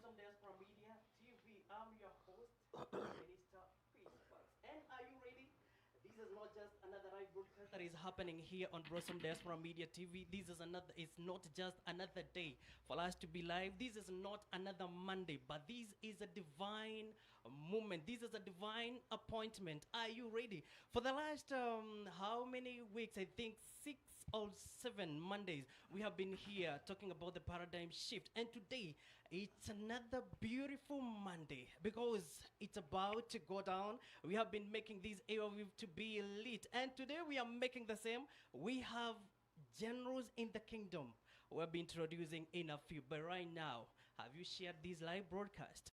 Blossom Diaspora Media TV. I'm your host, Minister Bishop. And are you ready? This is not just another live broadcast that is happening here on Blossom Diaspora Media TV. This is another, it's not just another day for us to be live. This is not another Monday, but this is a divine moment. This is a divine appointment. Are you ready? For the last, how many weeks? I think 6 or 7 Mondays, we have been here talking about the paradigm shift. And today, it's another beautiful Monday because it's about to go down. We have been making these airwaves to be lit, and today we are making the same. We have generals in the kingdom we'll be introducing in a few, but right now, have you shared this live broadcast?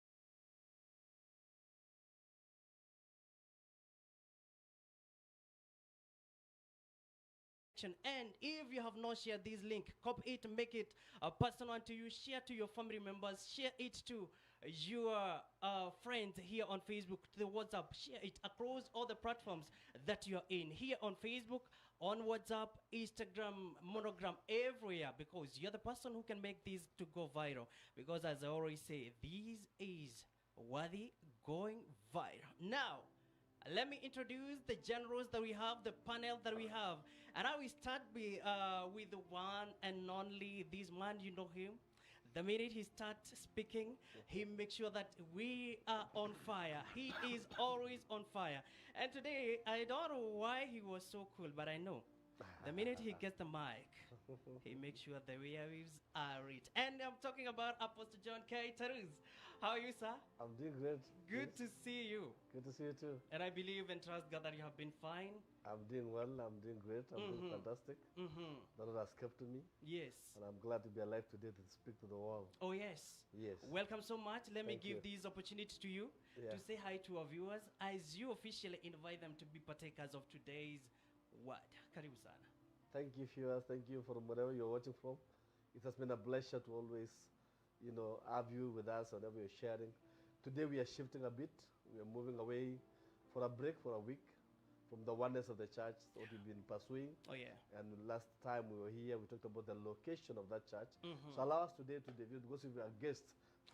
And if you have not shared this link, copy it, make it personal to you, share to your family members, share it to your friends here on Facebook, to the WhatsApp, share it across all the platforms that you're in, here on Facebook, on WhatsApp, Instagram, Monogram, everywhere, because you're the person who can make this to go viral. Because as I always say, this is worthy going viral. Now, let me introduce the generals that we have, the panel that we have. And I will start with the one and only this man, you know him. The minute he starts speaking, he makes sure that we are on fire. He is always on fire. And today, I don't know why he was so cool, but I know. The minute he gets the mic, he makes sure the airwaves are rich. And I'm talking about Apostle John K. TARUS. How are you, sir? I'm doing great. Good to see you. Good to see you too. And I believe and trust God that you have been fine. I'm doing well. I'm doing great. I'm doing fantastic. The Lord has kept to me. Yes. And I'm glad to be alive today to speak to the world. Oh, yes. Yes. Welcome so much. Let me Thank give you. this opportunity to you to say hi to our viewers as you officially invite them to be partakers of today's word. Karibu sana. Thank you, viewers. Thank you from wherever you're watching from. It has been a pleasure to always, have you with us whenever you're sharing. Today we are shifting a bit. We are moving away for a break for a week from the oneness of the church, what we've been pursuing. Oh, yeah. And last time we were here, we talked about the location of that church. So allow us today to debut, because we are a guest,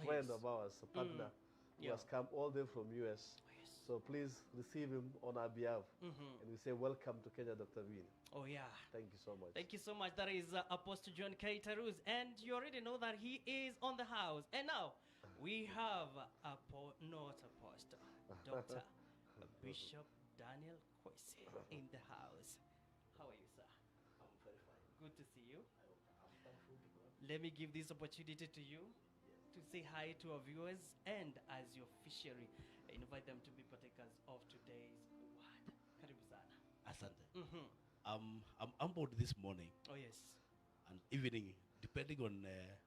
friend of ours, a partner, who has come all the way from US. Oh, yes. So please receive him on our behalf. And we say welcome to Kenya, Dr. Vinny. Oh, yeah. Thank you so much. Thank you so much. That is Apostle John K. TARUS. And you already know that he is on the house. And now we have not Apostle, Dr. Bishop Daniel Kwesi in the house. How are you, sir? I'm very fine. Good to see you. I'm thankful to God. Let me give this opportunity to you to say hi to our viewers, and as you officially invite them to be partakers of today's word. Karibu sana. Asante. I'm humbled this morning Oh, yes. and evening, depending on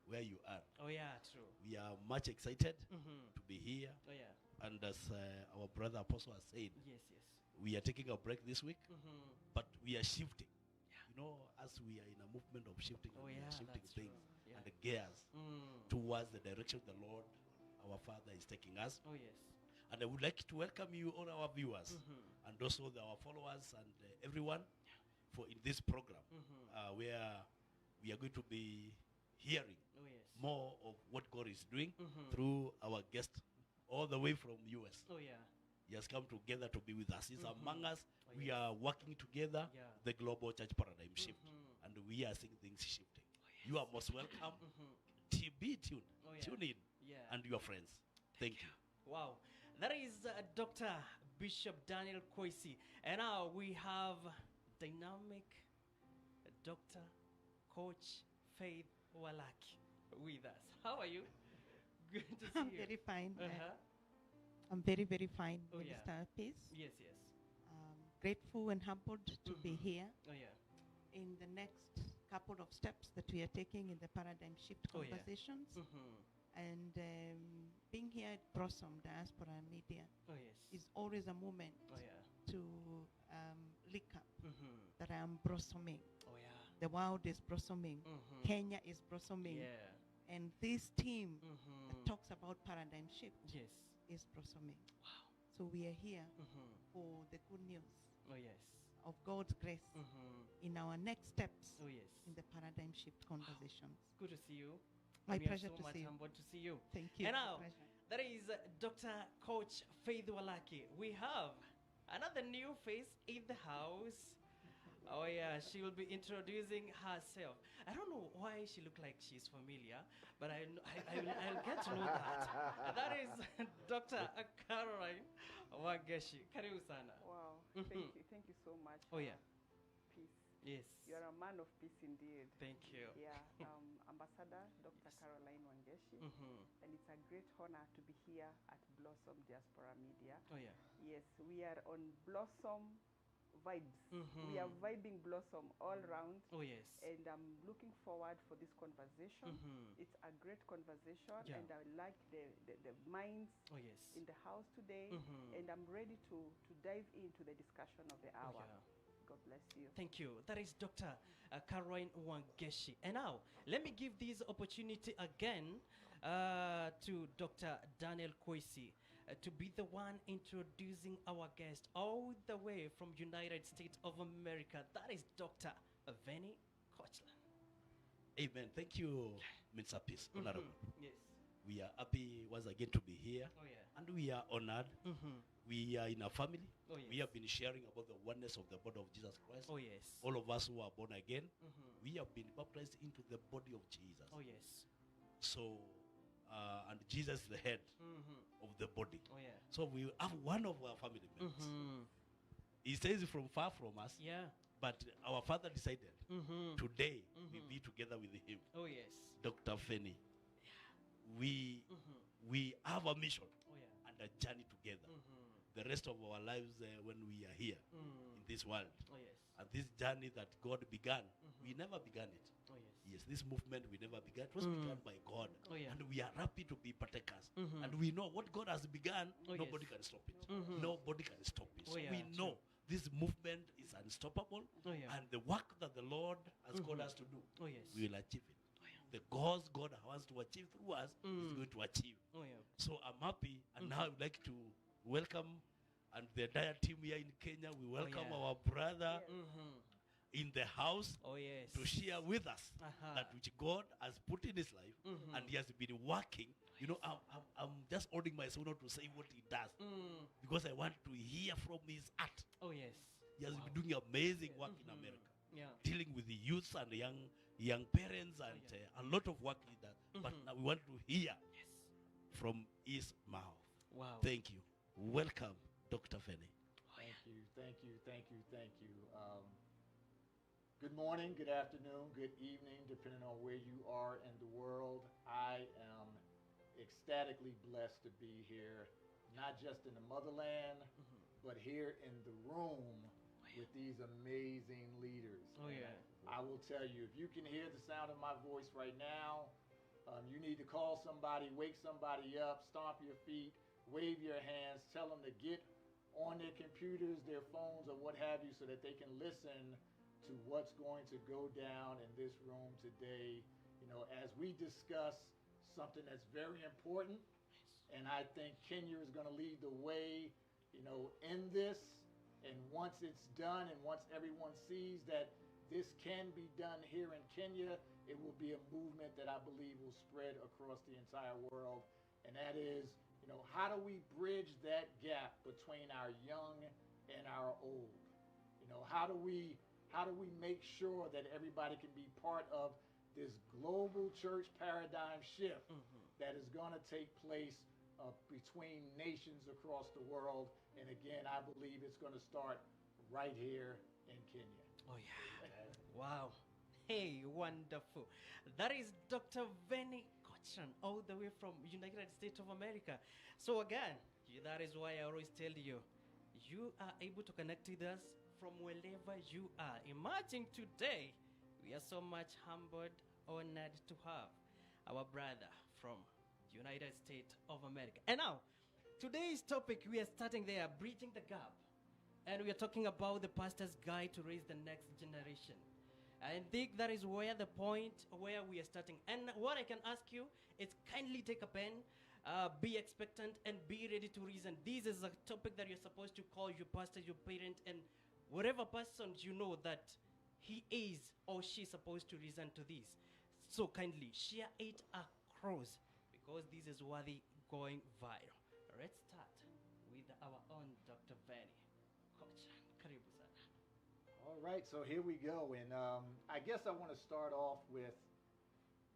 where you are. Oh, yeah, true. We are much excited to be here. Oh, yeah. And as our brother Apostle has said, Yes, yes. we are taking a break this week, but we are shifting. As we are in a movement of shifting, Oh, we yeah, are shifting that's true. things Yeah. and the gears towards the direction the Lord, our Father, is taking us. Oh, yes. And I would like to welcome you, all our viewers, and also our followers and everyone, for in this program where we are going to be hearing Oh, yes. more of what God is doing through our guest all the way from US. Oh, yeah. He has come together to be with us. He's among us. Oh, We yes. are working together, Yeah. the global church paradigm shift, and we are seeing things shifting. You are most welcome. Be tuned. Oh, yeah. Tune in. Yeah. And your friends. Thank you. Wow. That is Dr. Bishop Daniel Kwesi. And now we have dynamic Dr. Coach Faith WARAKI with us. How are you? Good to see I'm you. very fine. Uh-huh. I'm very, very fine, Oh, yeah. Minister Peace. Yes, yes. Grateful and humbled to be here Oh, yeah. in the next couple of steps that we are taking in the paradigm shift Oh, yeah. conversations. And being here at Blossom Diaspora Media Oh, yes. is always a moment Oh, yeah. to lick up that I am blossoming. Oh, yeah. The world is blossoming. Kenya is blossoming. Yeah. And this team that talks about paradigm shift Yes. is blossoming. Wow. So we are here for the good news Oh, yes. of God's grace in our next steps Oh, yes. in the paradigm shift conversations. Good to see you. My And we are pleasure so to much see you. humbled to see you. Thank you. And now, Pleasure. that is Dr. Coach Faith Walaki. We have another new face in the house. Oh yeah, she will be introducing herself. I don't know why she look like she's familiar, but I'll get to know that. That is Dr. Caroline WANGECI. Karibu sana. Wow, Mhm. thank you so much. Oh yeah, Peace. yes. You are a man of peace indeed. Thank you. Yeah, Ambassador Dr. Caroline WANGECI, Mm-hmm. and it's a great honor to be here at Blossom Diaspora Media. Oh yeah. Yes, we are on Blossom vibes. Mhm. We are vibing Blossom all round, Oh yes. and I'm looking forward for this conversation. Mhm. It's a great conversation, Yeah. and I like the minds Oh yes. in the house today, Mhm. and I'm ready to dive into the discussion of the Oh, hour. yeah. God bless you. Thank you. That is Dr. Caroline WANGECI. And now, let me give this opportunity again to Dr. Daniel Kwesi to be the one introducing our guest all the way from United States of America. That is Dr. VENNY COCHRAN. Amen. Thank you, Mr. Peace. Honorable. Yes. We are happy once again to be here, Oh yeah. and we are honored. We are in a family. Oh We yes. have been sharing about the oneness of the body of Jesus Christ. Oh yes. All of us who are born again, Mhm. we have been baptized into the body of Jesus. Oh yes. So, and Jesus is the head of the body. Oh yeah. So we have one of our family members. Mhm. He stays from far from us, Yeah. but our father decided today we Mhm. be together with him, Oh yes. Dr. VENNY. We have a mission Oh yeah. and a journey together. The rest of our lives when we are here in this world. Oh yes. And this journey that God began, we never began it. Oh yes. Yes, this movement we never began. It was begun by God. Oh, yeah. And we are happy to be partakers. Mhm. And we know what God has begun, Oh, nobody yes. can stop it. Mhm. Nobody can stop it. Oh, So yeah, we know this movement is unstoppable. Oh yeah. And the work that the Lord has called us to do, Oh yes. we will achieve it. The goals God wants to achieve through us is going to achieve. Oh yeah. So I'm happy, and now I would like to welcome and the entire team here in Kenya. We welcome yeah. our brother in the house Oh yes. to share with us Uh-huh. that which God has put in his life, and he has been working. You know, I'm just holding myself not to say what he does because I want to hear from his heart. Oh yes. He has been doing amazing work in America, Yeah. dealing with the youth and young parents and a lot of work he does. But now we want to hear from his mouth. Wow. Thank you. Welcome, Dr. VENNY. Thank you, thank you, thank you, thank you. Good morning, good afternoon, good evening, depending on where you are in the world. I am ecstatically blessed to be here, not just in the motherland, but here in the room with these amazing leaders. Oh yeah. I will tell you, if you can hear the sound of my voice right now, you need to call somebody, wake somebody up, stomp your feet, wave your hands, tell them to get on their computers, their phones, or what have you, so that they can listen to what's going to go down in this room today. You know, as we discuss something that's very important, and I think Kenya is going to lead the way, you know, in this. And once it's done, and once everyone sees that this can be done here in Kenya, it will be a movement that I believe will spread across the entire world. And that is, you know, how do we bridge that gap between our young and our old? You know, how do we make sure that everybody can be part of this global church paradigm shift that is going to take place between nations across the world? And again, I believe it's going to start right here in Kenya. Oh yeah. Wow. Hey, wonderful. That is Dr. VENNY COCHRAN, all the way from United States of America. So again, that is why I always tell you, you are able to connect with us from wherever you are. Imagine today, we are so much humbled, honored to have our brother from United States of America. And now, today's topic, we are starting there, bridging the gap. And we are talking about the pastor's guide to raise the next generation. I think that is where the point where we are starting. And what I can ask you is kindly take a pen, be expectant, and be ready to reason. This is a topic that you're supposed to call your pastor, your parent, and whatever person you know that he is or she is supposed to reason to this. So kindly share it across, because this is worthy going viral. Let's start with our own Dr. Venny. COCHRAN, karibu sana. All right, so here we go. And I guess I want to start off with,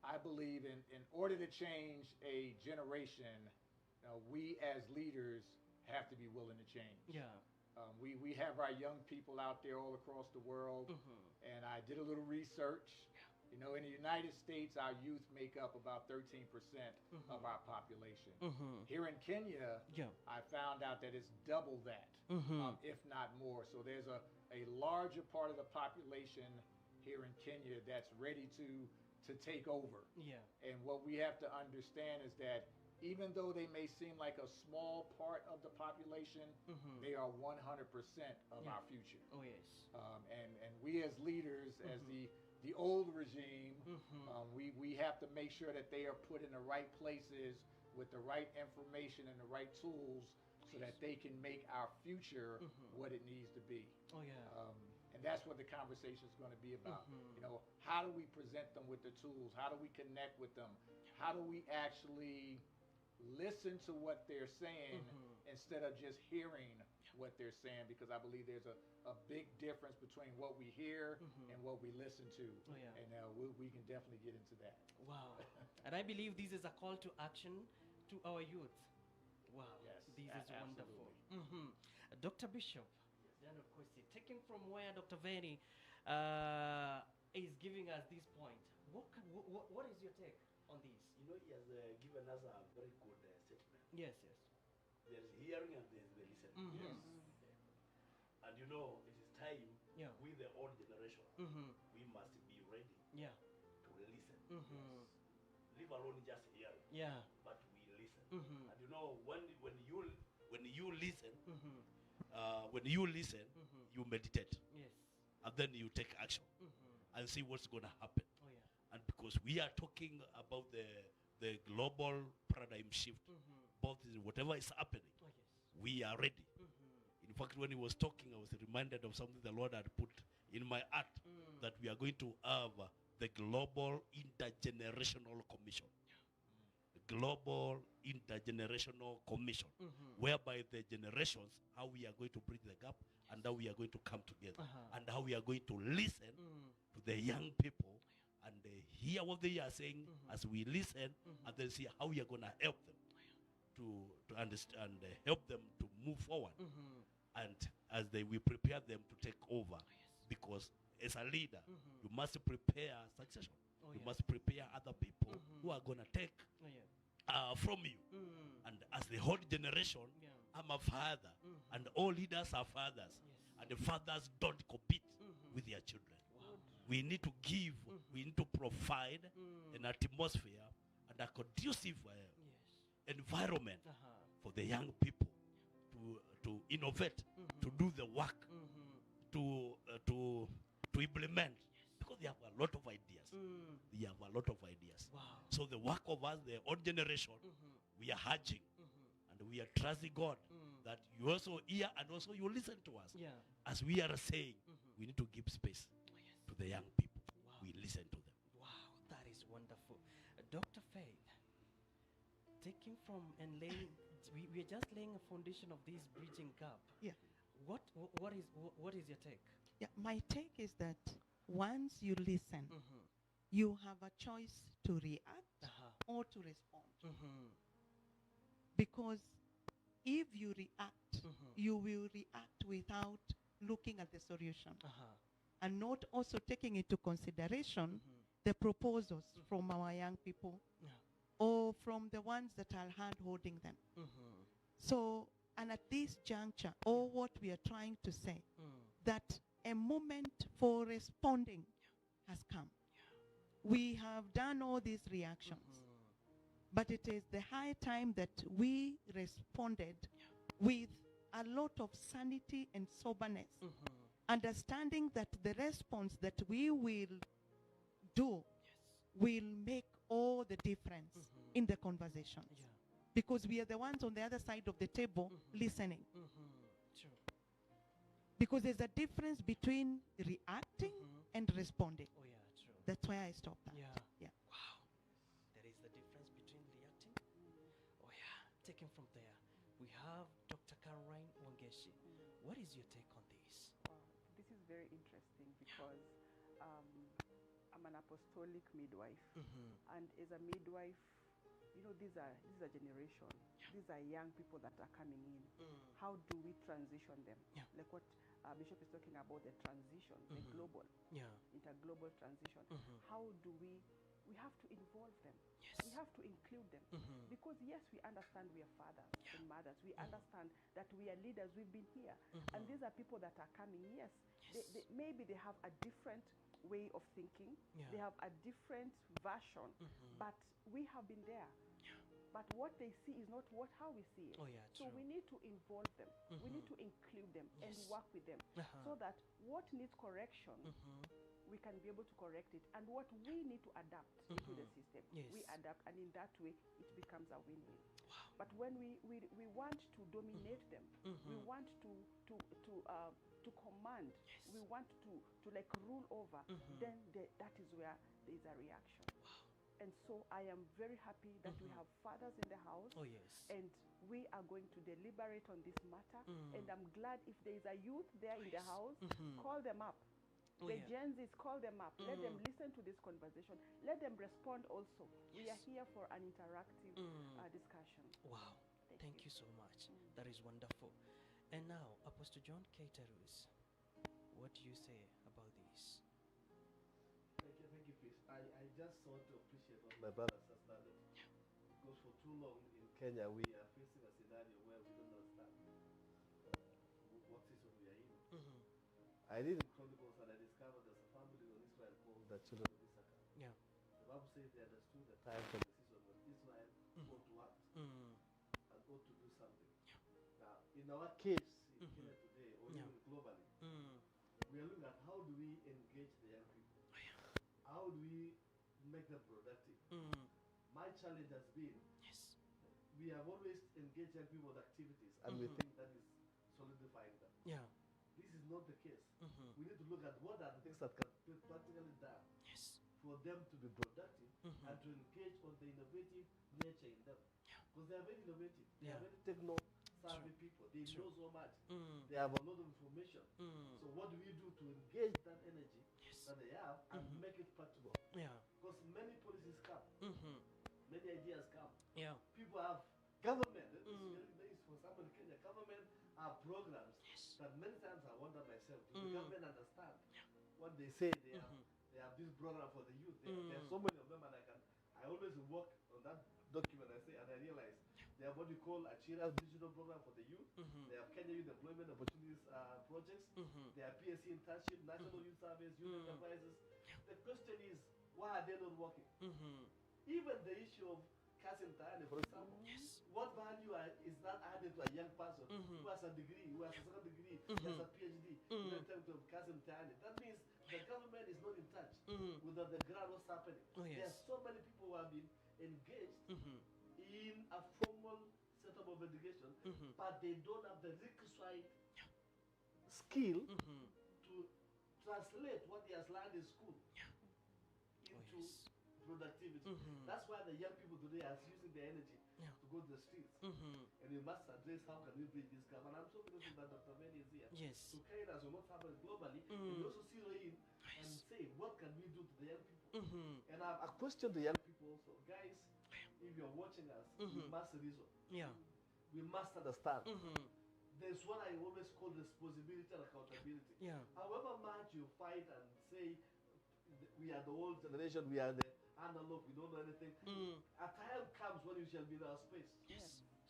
I believe in order to change a generation, we as leaders have to be willing to change. Yeah. We have our young people out there all across the world, and I did a little research. You know, in the United States, our youth make up about 13% of our population. Here in Kenya, Yeah. I found out that it's double that, if not more. So there's a larger part of the population here in Kenya that's ready to take over. Yeah. And what we have to understand is that even though they may seem like a small part of the population, they are 100% of Yeah. our future. Oh yes. And we as leaders, as the old regime, we have to make sure that they are put in the right places with the right information and the right tools so that they can make our future what it needs to be. Oh yeah. And that's what the conversation is going to be about. You know, how do we present them with the tools? How do we connect with them? How do we actually listen to what they're saying instead of just hearing what they're saying? Because I believe there's a big difference between what we hear and what we listen to. Oh, yeah. And we can definitely get into that. Wow. And I believe this is a call to action to our youth. Wow. Yes, This is wonderful. absolutely. Dr. Bishop, then of course, taking from where Dr. Venny is giving us this point, what is your take on this? You know, he has given us a very good statement. Yes, yes. There's hearing and there's the listening. Yes. And you know, it is time Yeah. with the old generation, we must be ready Yeah. to listen. Leave alone just hearing, Yeah. but we listen. And you know, when you listen, you meditate, Yes. and then you take action and see what's going to happen. Oh yeah. And because we are talking about the global paradigm shift, both in whatever is happening, Oh yes. we are ready. In fact, when he was talking, I was reminded of something the Lord had put in my heart, that we are going to have the Global Intergenerational Commission. The Global Intergenerational Commission, whereby the generations, how we are going to bridge the gap, and how we are going to come together, and how we are going to listen to the young people and hear what they are saying as we listen, and then see how we are going to help them to understand, help them to move forward. And as we prepare them to take over, because as a leader, you must prepare succession. You yeah. must prepare other people who are going to take Oh yeah. from you. And as the whole generation, Yeah. I'm a father, and all leaders are fathers, Yes. and the fathers don't compete with their children. Wow. We need to give, we need to provide an atmosphere and a conducive Yes. environment for the young people to innovate, to do the work, to implement, because they have a lot of ideas. They have a lot of ideas. Wow. So the work of us, the old generation, we are urging and we are trusting God that you also hear and also you listen to us. Yeah. As we are saying, we need to give space to the young people. Wow. We listen to them. Wow, that is wonderful. Dr. Faith, taking from and laying, we are just laying a foundation of this bridging gap. Yeah. What is your take? Yeah, my take is that once you listen, you have a choice to react or to respond. Because if you react, you will react without looking at the solution and not also taking into consideration the proposals from our young people or from the ones that are hand holding them. So, and at this juncture, all what we are trying to say, that a moment for responding has come. We have done all these reactions, but it is the high time that we responded with a lot of sanity and soberness, understanding that the response that we will do will make all the difference in the conversations. Yeah. Because we are the ones on the other side of the table listening. True. Because there's a difference between reacting and responding. Oh yeah, true. That's why I stopped that. Yeah. Yeah. Wow. There is the difference taking from there, we have Dr. Caroline Wangeci. What is your take on this? This is very interesting because I'm an apostolic midwife, and as a midwife, you know, these are generation. These are young people that are coming in. How do we transition them? Like what Bishop is talking about, the transition, the global, interglobal transition. How do we have to involve them. We have to include them. Because yes, we understand we are fathers and mothers. We understand that we are leaders. We've been here. And these are people that are coming. Yes, maybe they have a different way of thinking. They have a different version. But we have been there. But what they see is not how we see it. So we need to involve them. We need to include them and work with them so that what needs correction, we can be able to correct it. And what we need to adapt into the system, we adapt. And in that way, it becomes a win-win. But when we want to dominate them, we want to command, we want to like rule over, then that is where there is a reaction. And so I am very happy that we have fathers in the house. And we are going to deliberate on this matter. And I'm glad if there is a youth there in the house, call them up. The Gen Zs, call them up. Let them listen to this conversation. Let them respond also. We are here for an interactive discussion. Wow. Thank you so much. That is wonderful. And now, Apostle John K. Tarus, what do you say about this? Thank you, Chris. I just want to appreciate what my brothers have started. Because for too long in Kenya, we are facing a scenario where we don't understand what season we are in. I read in Chronicles and I discovered there's a family in Israel called the children of Issachar. The Bible says they understood the time and the season when Israel ought to act and ought to do something. Now, in our case, in Kenya today, or even globally, we are looking at how do we engage the young people? How do we make them productive? My challenge has been, we have always engaged young people with activities, and we think that is solidifying them. This is not the case. We need to look at what are the things that can be practically done for them to be productive and to engage on the innovative nature in them. Because they are very innovative. They are very techno-savvy people. They know so much. They have a lot of information. So what do we do to engage that energy that they have and make it practical? Because many policies come. Many ideas come. People have government. This is for someone in Kenya. Government have programs that many times I wonder myself, do the government understand what they say? They have this program for the youth. There are so many of them, and I always work on that document. And I realize they have what we call a Chira's digital program for the youth. They have Kenya Youth Employment Opportunities projects. They have PSC internship, National Youth Service, Youth Enterprises. The question is, why are they not working? Even the issue of Kasim Tayane, for example, what value is that added to a young person who has a degree, who has a second degree, who has a PhD, in terms of Kasim Tayane? That means the government is not in touch with the ground, what's happening. There are so many people who have been engaged in a formal setup of education, but they don't have the requisite skill to translate what he has learned in school into productivity. That's why the young people today are using their energy to go to the streets. And we must address how can we bridge this gap. And I'm so grateful that Dr. VENNY is here to carry us on what's happening globally, and we also zero in and say, what can we do to the young people? And I have a question to young people also. Guys, if you're watching us, we must reason. We must understand. There's what I always call responsibility and accountability. However much you fight and say, we are the old generation, we are the analog, we don't know anything. A time comes when you shall be in our space.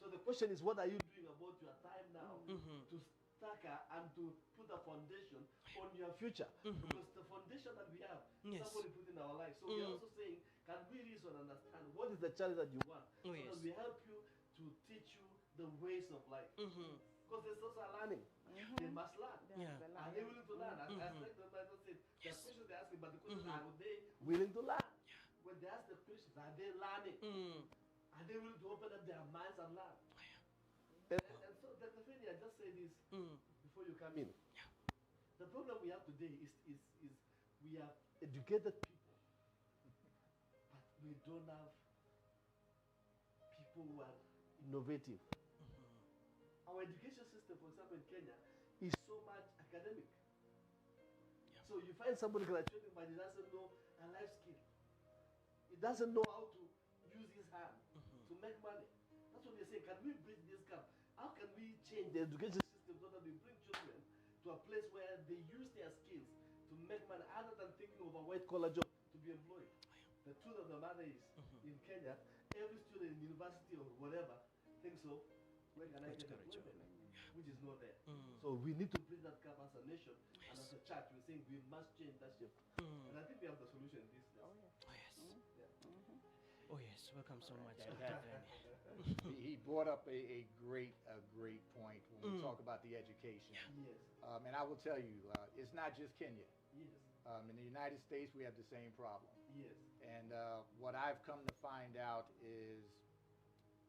So the question is, what are you doing about your time now to tackle and to put a foundation on your future? Because the foundation that we have, somebody put in our life. So we are also saying, can we reason and understand what is the challenge that you want? So that we help you to teach you the ways of life. Because there's also a learning. They must learn. Are they willing to learn? I think the Bible says, the questions they're asking, but the question is, are they willing to learn? When they ask the questions, are they learning? Are they willing to open up their minds and learn? And so, Dr. VENNY, I just say this before you come in. The problem we have today is we have educated people, but we don't have people who are innovative. Our education system, for example, in Kenya, is so much academic. So you find somebody graduating, but he doesn't know a life skill. He doesn't know how to use his hand to make money. That's what they're saying. Can we bridge this gap? How can we change the education system so that we bring children to a place where they use their skills to make money other than thinking of a white collar job to be employed? The truth of the matter is, in Kenya, every student in university or whatever thinks of where can I get employment, which is not there. So we need to bridge that gap as a nation and as a church. We're saying we must change that shift. And I think we have the solution in this. Oh, yeah. Oh, yes. Mm-hmm. Oh, yes. Welcome so much, That- Dr. that- Venny. He brought up a great point when we talk about the education. Yes. And I will tell you, it's not just Kenya. Yes. In the United States, we have the same problem. Yes. And what I've come to find out is,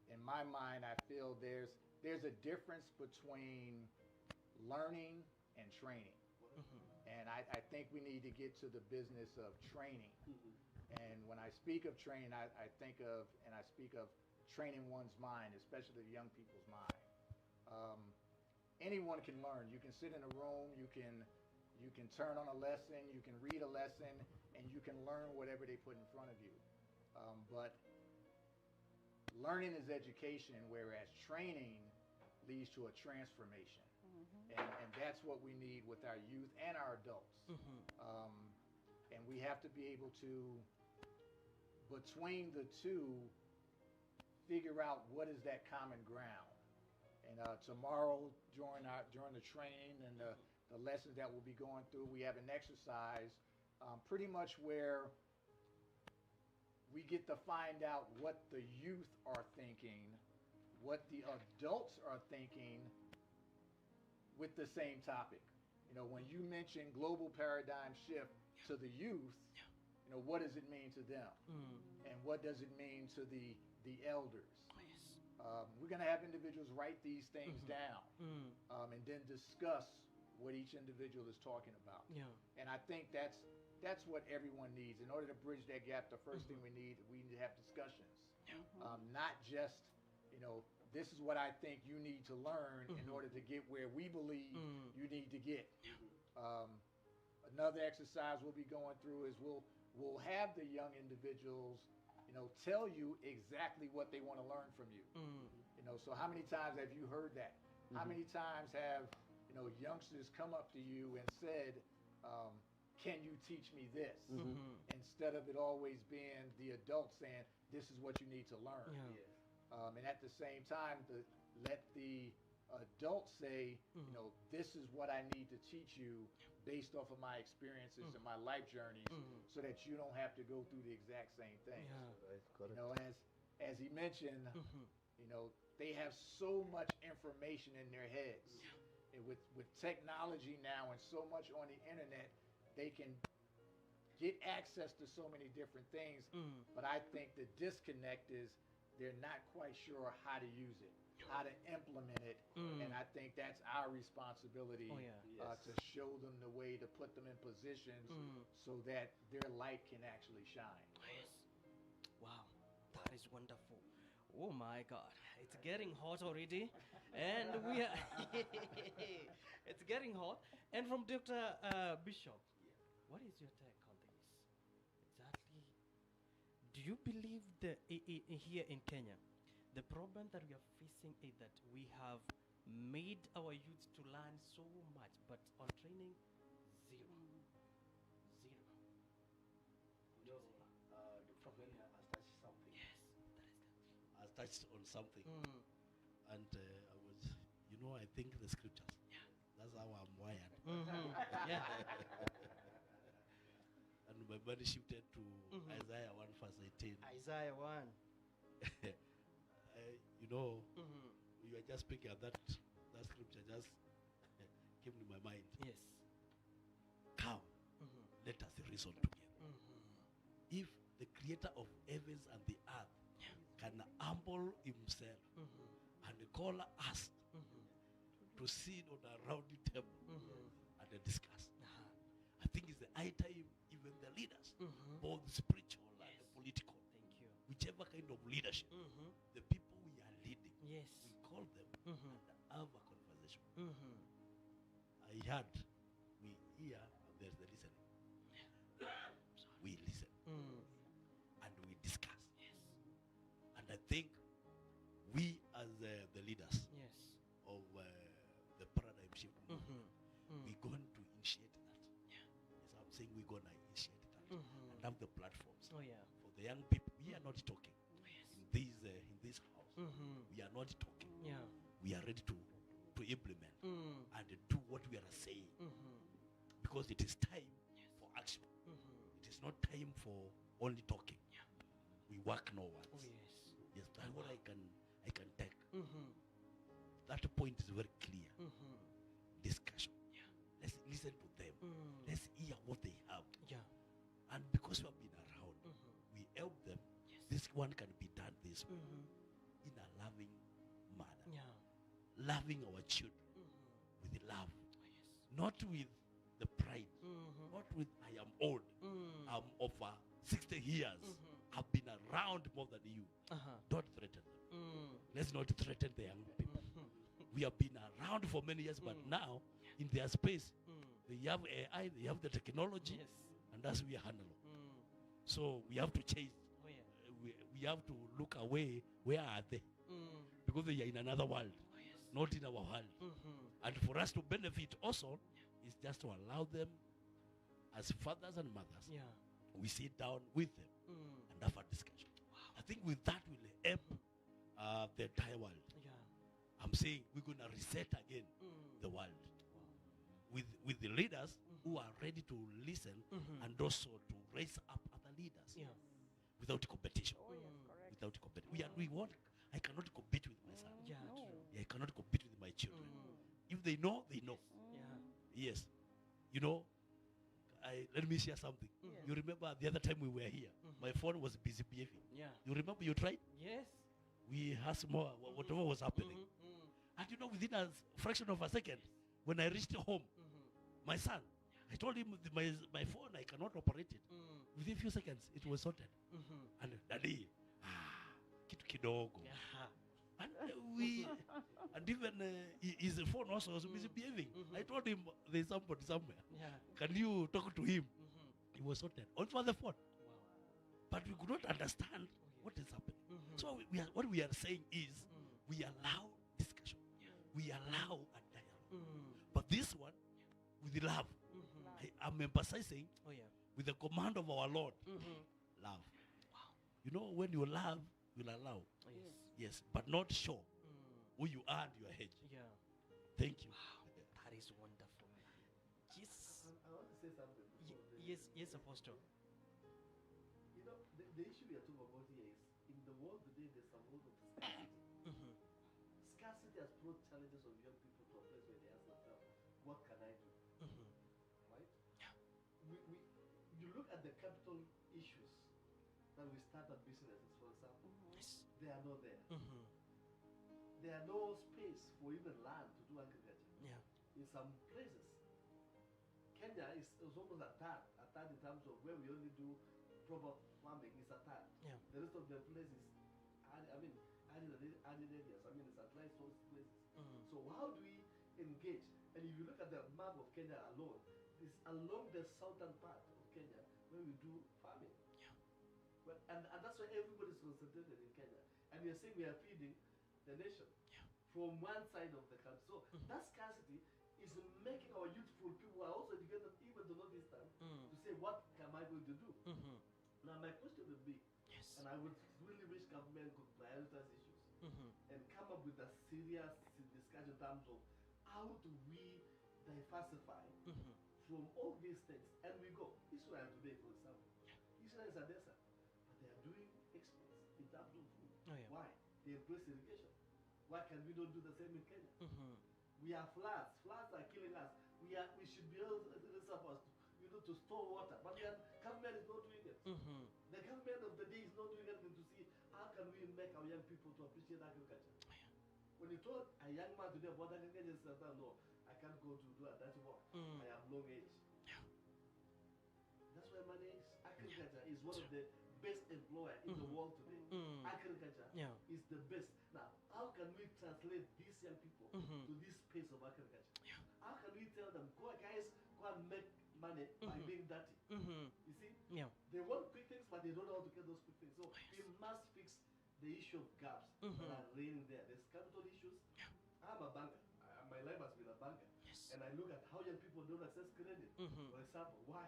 in my mind, I feel there's a difference between learning and training. And I think we need to get to the business of training. And when I speak of training, I speak of training one's mind, especially the young people's mind. Anyone can learn. You can sit in a room, you can turn on a lesson, you can read a lesson, and you can learn whatever they put in front of you. But learning is education, whereas training leads to a transformation. And that's what we need with our youth and our adults. And we have to be able to, between the two, figure out what is that common ground. And tomorrow, during the training and the lessons that we'll be going through, we have an exercise pretty much where we get to find out what the youth are thinking, what the adults are thinking with the same topic. You know, when you mention global paradigm shift to the youth, you know, what does it mean to them? And what does it mean to the elders? We're going to have individuals write these things down and then discuss what each individual is talking about. And I think that's what everyone needs. In order to bridge that gap, the first thing we need to have discussions. Not just, you know, this is what I think you need to learn in order to get where we believe you need to get. Another exercise we'll be going through is we'll have the young individuals, you know, tell you exactly what they want to learn from you. You know, so how many times have you heard that? How many times have, you know, youngsters come up to you and said, can you teach me this? Instead of it always being the adult saying, this is what you need to learn. And at the same time, let the adult say, you know, this is what I need to teach you based off of my experiences and my life journeys, so that you don't have to go through the exact same thing. You know, as he mentioned, you know, they have so much information in their heads. And with technology now and so much on the internet, they can get access to so many different things. But I think the disconnect is they're not quite sure how to use it, how to implement it. And I think that's our responsibility to show them the way, to put them in positions so that their light can actually shine. Wow, that is wonderful. Oh my God, it's getting hot already, and we are it's getting hot. And from Dr. Bishop, what is your take on this? Exactly. Do you believe that here in Kenya, the problem that we are facing is that we have made our youth to learn so much, but on training, zero. You know, Dr. Venny has touched something. Yes, that is that. I touched on something, and I was, you know, I think the scriptures. That's how I'm wired. Yeah. And my body shifted to Isaiah 1 verse 18. Isaiah 1. You know, you are just speaking of that scripture just came to my mind. Yes. Come, let us reason together. If the creator of heavens and the earth can humble himself and call us to sit on a round table and discuss, I think it's the high time even the leaders, both spiritual and the political, Thank you. whichever kind of leadership, the people we are leading, Yes. We call them Mhm. and have a conversation. Mhm. I heard, we hear, and there's the listening. We listen Mm. and we discuss. Yes. And I think we, as the leaders Yes. of the paradigm shift movement, Mhm. we're going to initiate that. Yes, I'm saying we're going to initiate that Mhm. and have the platforms Oh yeah. for the young people. We are not talking Yes. in this house. Mhm. We are not talking. Yeah. We are ready to implement and do what we are saying, Mhm. because it is time for action. Mhm. It is not time for only talking. We work no Oh words. yes. Yes, that's what I can take. Mhm. That point is very clear. Mhm. Discussion. Let's listen to them. Mm. Let's hear what they have. Yeah. And because we have been around, Mhm. we help them. Yes. This one can be done this way, Mhm. in a loving manner. Yeah. Loving our children Mhm. with love. Oh yes. Not with the pride. Mhm. Not with I am old. Mm. I'm over 60 years. Mhm. I've been around more than you. Uh-huh. Don't threaten them. Mm. Let's not threaten the young people. Mhm. We have been around for many years, but now in their space, Mm. they have AI, they have the technology, Yes. and that's we handle. Mm. So we have to change. Oh yeah. We have to look away. Where are they? Mm. Because they are in another world, Oh yes. not in our world. Mhm. And for us to benefit also is just to allow them, as fathers and mothers, Yeah. we sit down with them Mm. and have a discussion. I think with that will help the entire world. Yeah. I'm saying we're going to reset again Mm. the world with the leaders who are ready to listen and also to raise up other leaders Yeah. without competition. Oh, yes, Mm. correct. Without competition, we want. I cannot compete with my son. Yeah. No. True. I cannot compete with my children. Mm. If they know, they know. Yeah. Yes. You know, let me share something. Mhm. You remember the other time we were here, my phone was busy behaving. Yeah. You remember you tried? Yes. We asked more whatever was happening. And you know, within a fraction of a second, when I reached home, my son, I told him my phone, I cannot operate it. Within a few seconds, it was sorted. And daddy, kitu kidogo. Yeah. And and even his phone also was misbehaving. I told him there's somebody somewhere. Yeah. Can you talk to him? He was sorted. On for the phone. Wow. But we could not understand what is happening. So what we are saying is we allow discussion. We allow a dialogue. But this one, with love, I'm emphasizing Oh yeah. with the command of our Lord, love. Wow. You know, when you love, you'll allow. Oh yes. Yes, but not show who you are and your age. Yeah. Thank you. Wow. That is wonderful. Yes. I want to say something. Yes, Apostle. You know, the issue we are talking about here is in the world today, there's a world of scarcity. Scarcity has brought challenges of young people to a place where they ask themselves, what can I do? Right? Yeah. You look at the capital issues that we start at businesses, for example, Yes. they are not there. There are no space for even land to do agriculture. Yeah. In some places, Kenya is almost a third in terms of where we only do proper farming is a third. Yeah. The rest of the places, added areas, it's satellite source places. So how do we engage? And if you look at the map of Kenya alone, it's along the southern part of Kenya where we do farming. Yeah. Well, and that's why everybody's concentrated in Kenya. And we are saying we are feeding the nation from one side of the country. So that scarcity is making our youthful people who are also educated even to know this time to say, what am I going to do? Now my question would be, Yes. and I would really wish government could prioritize issues and come up with a serious discussion in terms of how do we diversify from all these things. And we go, Israel today, for example. Israel is a desert, but they are doing exports in terms of food. Oh yeah. Why? They embrace irrigation. Why can we not do the same in Kenya? We have floods. Floods are killing us. We should be able reservoirs, to store water, but the government is not doing it. The government of the day is not doing anything to see how can we make our young people to appreciate agriculture. When you told a young man today about agriculture, he said, no, I can't go to do that work. I have long age. That's why money is. Agriculture is one of the best employer in the world today. Agriculture is the best. Now, how can we to this space of agriculture. How can we tell them, go guys, go and make money by being dirty? You see? Yeah. They want quick things, but they don't know how to get those quick things. So we must fix the issue of gaps that are reigning there. There's capital issues. I'm a banker. My life has been a banker. Yes. And I look at how young people don't access credit. For example, why?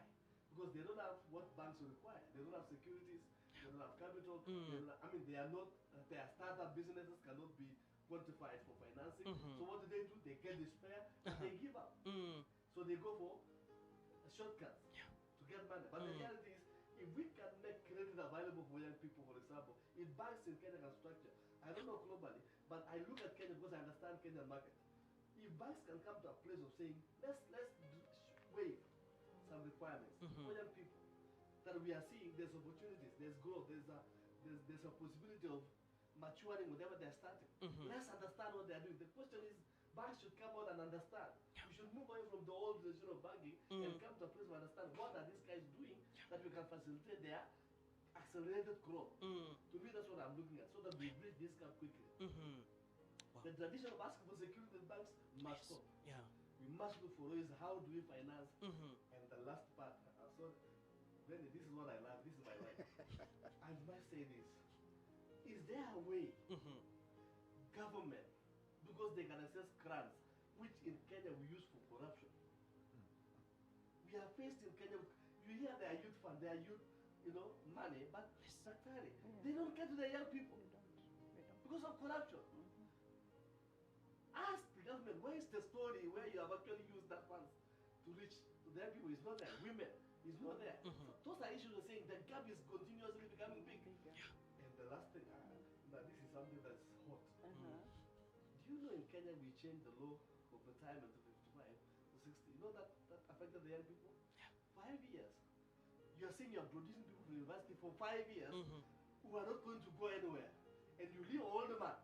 Because they don't have what banks require. They don't have securities. They don't have capital. They don't have, I mean, they are not. Their startup businesses cannot be quantified for financing. So what do? They get despair and they give up. So they go for shortcuts to get money. But the reality is, if we can make credit available for young people, for example, if banks in Kenya can structure, I don't know globally, but I look at Kenya because I understand Kenyan market. If banks can come to a place of saying, let's waive some requirements for young people, that we are seeing there's opportunities, there's growth, there's a possibility of maturing whatever they're starting. Let's understand what they're doing. The question is, banks should come out and understand. We should move away from the old version of banking and come to a place of understand what are these guys doing that we can facilitate their accelerated growth. To me, that's what I'm looking at, so that we bridge this gap quickly. The tradition of asking for security in banks must stop. Yeah. We must look for ways, how do we finance? And the last part, so Venny, this is what I love, this is my life. I must say this. Is there a way government, because they can access grants, which in Kenya we use for corruption? We are faced in Kenya, you hear their youth fund, their youth, money, but secretary, they don't get to the young people because of corruption. Ask the government, where is the story where you have actually used that funds to reach to the young people? It's not there. Women, it's not there. So those are issues we're saying. The gap is continuously becoming big. And the last thing, that this is something that's hot. Do you know in Kenya we changed the law of retirement to 55 to 60? You know that affected the young people? 5 years. You're saying you're producing people to university for 5 years who are not going to go anywhere. And you leave an older man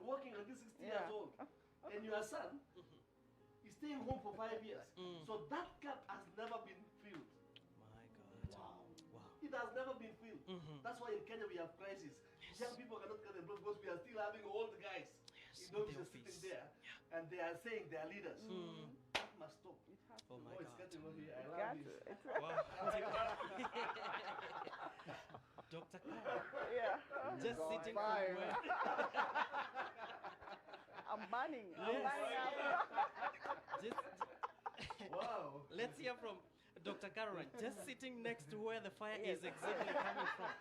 working until 60 years old, and your son is staying home for 5 years. So that gap has never been filled. My God. Wow. It has never been filled. That's why in Kenya we have crisis. Young people cannot get employed because we are still having old guys in the office sitting there, and they are saying they are leaders. That must stop. It has Oh to. my It's God. getting on here. I It love got this. to. It's Wow. Dr. Carol, yeah. just Going sitting fire. from where? I'm burning. I'm Yes. burning up. Just, Wow. let's hear from Dr. Caroline, just sitting next to where the fire is exactly coming from.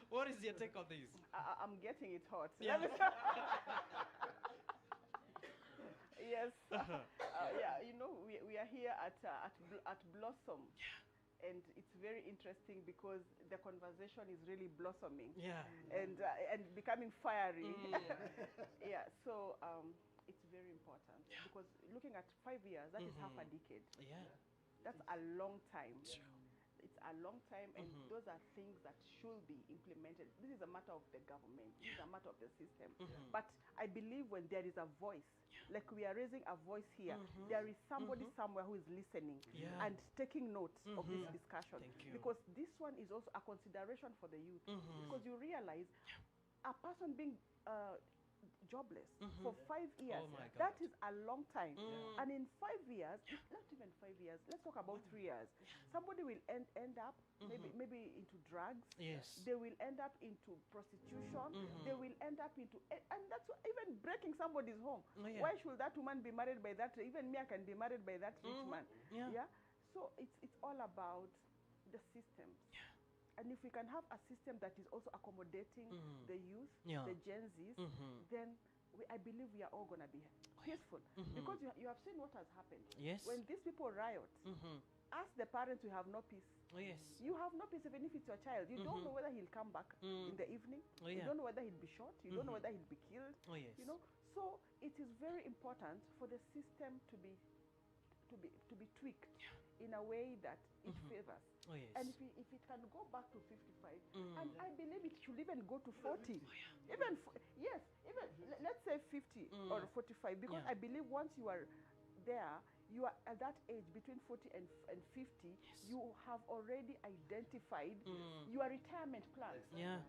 What is your take on this? I'm getting it hot. Yeah. Let me yes. Yeah, we are here at Blossom. And it's very interesting because the conversation is really blossoming Yeah. and becoming fiery. Yeah, so it's very important because looking at 5 years, that is half a decade. Yeah. That's a long time. It's a long time, and those are things that should be implemented. This is a matter of the government. This is a matter of the system. But I believe when there is a voice, like we are raising a voice here, there is somebody somewhere who is listening and taking notes of this discussion. Thank you. Because this one is also a consideration for the youth. Because you realize a person being jobless for 5 years, Oh my that God. is a long time. And in 5 years, not even 5 years, let's talk about 3 years, somebody will end up maybe into drugs. Yes. They will end up into prostitution. They will end up into, and that's even breaking somebody's home. Oh, yeah. Why should that woman be married by that? Even me, I can be married by that rich man. Yeah. So it's all about the systems. And if we can have a system that is also accommodating the youth, the Gen Zs, then I believe we are all going to be peaceful. Because you have seen what has happened. Yes. When these people riot, ask the parents who have no peace. Oh, yes. You have no peace even if it's your child. You don't know whether he'll come back in the evening. Oh, You yeah. don't know whether he'll be shot. You don't know whether he'll be killed. Oh, yes. So it is very important for the system to be tweaked in a way that it favors. Oh, yes. And if it can go back to 55, and I believe it should even go to 40. Even let's say 50 or 45, because I believe once you are there, you are at that age between 40 and 50, you have already identified your retirement plans. Yeah.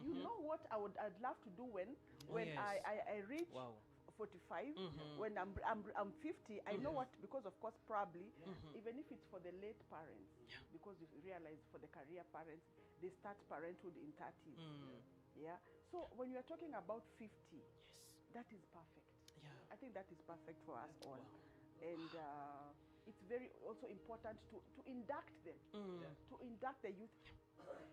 You know what I'd love to do when yes. I reach Wow. 45, Mhm. when I'm 50, I know what, because of course probably, even if it's for the late parents, because you realize for the career parents, they start parenthood in 30s. Yeah. So when you are talking about 50, that is perfect. Yeah. I think that is perfect for us all. And it's very also important to induct them, to induct the youth,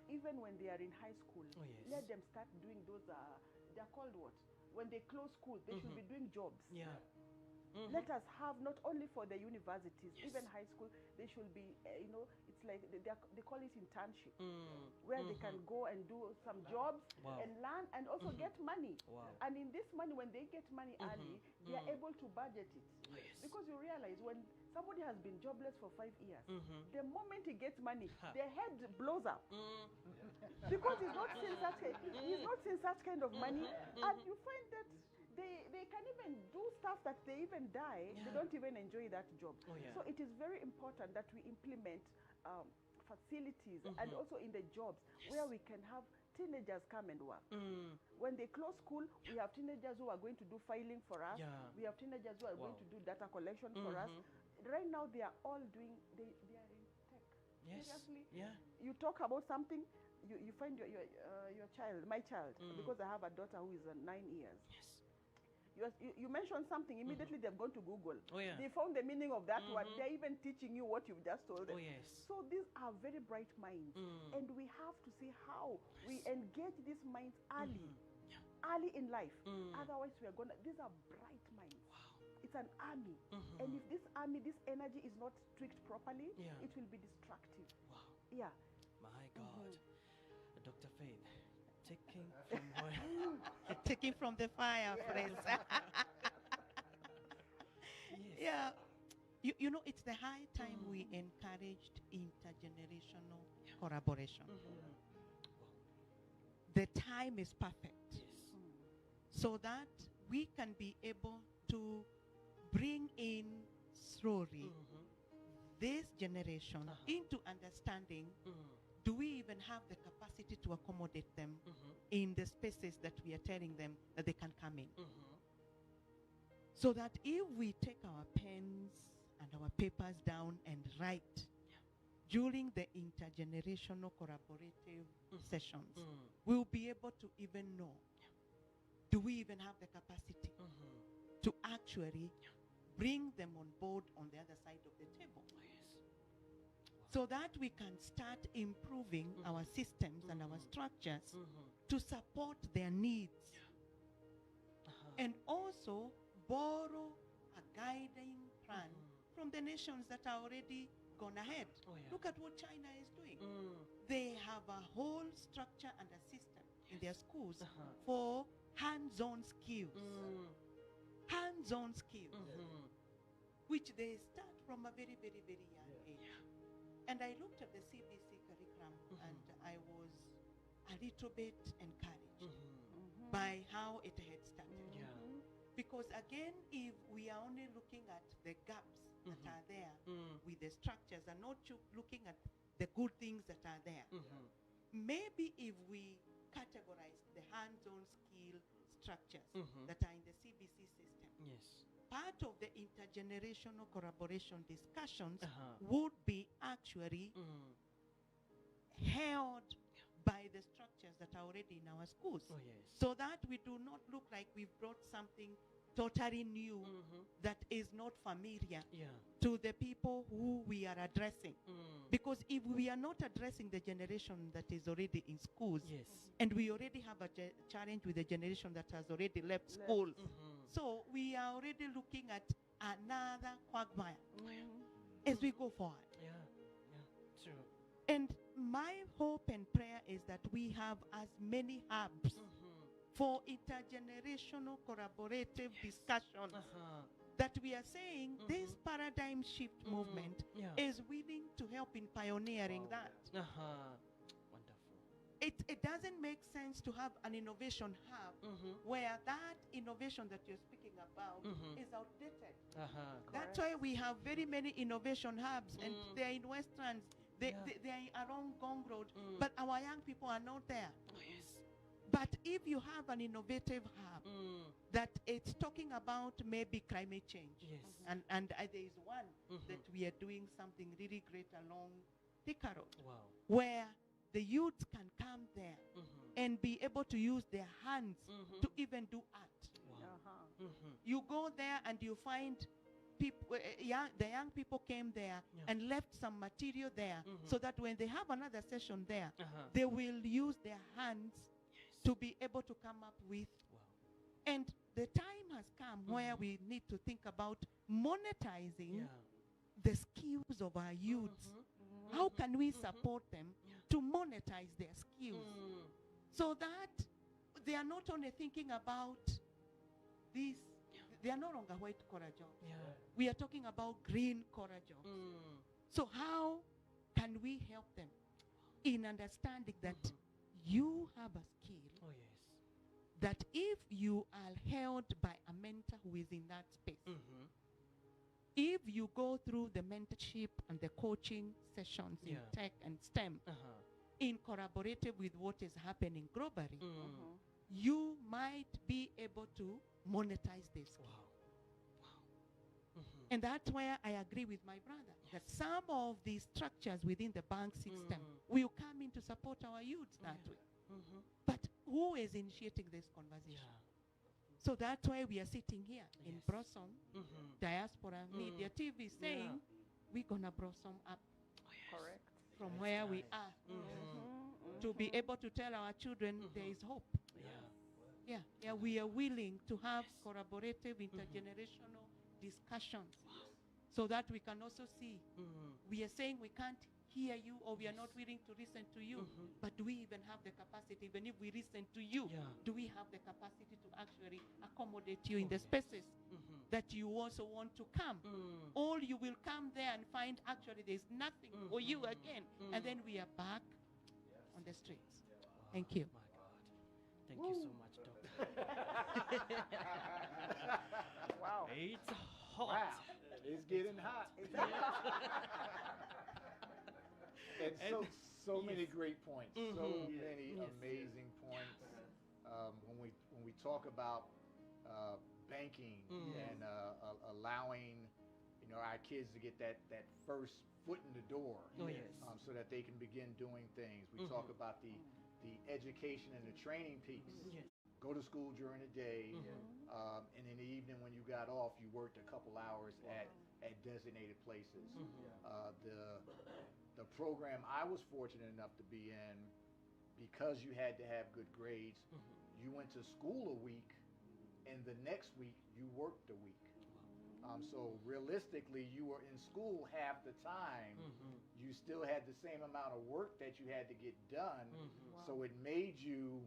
even when they are in high school. Oh, yes. Let them start doing those, they're called what? When they close school, they should be doing jobs. Yeah. Let us have, not only for the universities, even high school, they should be, it's like they call it internship, where they can go and do some jobs and learn and also get money. And in this money, when they get money early, they are able to budget it. Because you realize when somebody has been jobless for 5 years, the moment he gets money, their head blows up. Because he's not seeing such kind of money, and you find that they can even do stuff that they even die. They don't even enjoy that job. So it is very important that we implement facilities and also in the jobs where we can have teenagers come and work. When they close school, we have teenagers who are going to do filing for us. We have teenagers who are going to do data collection for us. Right now, they are all doing, they are in tech. Seriously. You talk about something, you find your child, my child, because I have a daughter who is 9 years. You mentioned something, immediately they've gone to Google. They found the meaning of that word. They're even teaching you what you've just told them. So these are very bright minds. And we have to see how we engage these minds early in life. Otherwise, we are going to, these are bright minds. It's an army. And if this army, this energy is not tricked properly, it will be destructive. Yeah. My God. Dr. Faith, taking from where? Taking from the fire, friends. Yeah. You know, it's the high time we encouraged intergenerational collaboration. The time is perfect. So that we can be able to bring in slowly this generation into understanding, do we even have the capacity to accommodate them in the spaces that we are telling them that they can come in? So that if we take our pens and our papers down and write during the intergenerational collaborative sessions, we'll be able to even know, do we even have the capacity to actually bring them on board on the other side of the table? So that we can start improving our systems and our structures to support their needs. And also borrow a guiding plan from the nations that are already gone ahead. Look at what China is doing. They have a whole structure and a system in their schools for hands-on skills. Hands-on skills, which they start from a very, very, very young age. And I looked at the CBC curriculum and I was a little bit encouraged by how it had started. Because again, if we are only looking at the gaps that are there with the structures and not looking at the good things that are there, maybe if we categorize the hands-on skill structures that are in the CBC system, part of the intergenerational collaboration discussions would be actually held by the structures that are already in our schools. So that we do not look like we've brought something totally new that is not familiar to the people who we are addressing. Because if we are not addressing the generation that is already in schools, and we already have a challenge with the generation that has already left schools, so we are already looking at another quagmire as we go forward. True. And my hope and prayer is that we have as many hubs for intergenerational collaborative discussions that we are saying this paradigm shift movement is willing to help in pioneering that. Wonderful. It doesn't make sense to have an innovation hub where that innovation that you're speaking about is outdated. That's why we have very many innovation hubs and they're in Westlands. They are along Gong Road, but our young people are not there. But if you have an innovative hub that it's talking about maybe climate change, Yes. and there is one that we are doing something really great along Thika Road, Wow. where the youth can come there and be able to use their hands to even do art. Wow. You go there and you find people, the young people came there and left some material there so that when they have another session there, they will use their hands to be able to come up with. Wow. And the time has come where we need to think about monetizing the skills of our youths. How can we support them to monetize their skills so that they are not only thinking about these, they are no longer white collar jobs. Yeah. We are talking about green collar jobs. So how can we help them in understanding that you have a skill Oh, yes. that if you are held by a mentor who is in that space, if you go through the mentorship and the coaching sessions in tech and STEM, in collaborative with what is happening globally, you might be able to monetize this skill. And that's where I agree with my brother, that some of these structures within the bank system will come in to support our youth that way. But who is initiating this conversation? So that's why we are sitting here in Blossom, Diaspora Media TV, saying we're going to blossom up Correct. from where we are to be able to tell our children there is hope. Yeah, we are willing to have collaborative intergenerational discussions so that we can also see. We are saying we can't hear you or we are not willing to listen to you, but do we even have the capacity? Even if we listen to you, do we have the capacity to actually accommodate you in the spaces that you also want to come? Or you will come there and find actually there's nothing for you again, and then we are back on the streets. Thank you. My God. Thank you so much, Doctor. Wow. It's hot. Wow. It's getting hot. And so many great points. So many amazing points. When we talk about banking and allowing our kids to get that first foot in the door, Oh, yes. so that they can begin doing things. We talk about the education and the training piece. Yes. Go to school during the day, and in the evening when you got off, you worked a couple hours at designated places. The program I was fortunate enough to be in, because you had to have good grades, you went to school a week, and the next week you worked a week. So realistically, you were in school half the time. You still had the same amount of work that you had to get done. So it made you,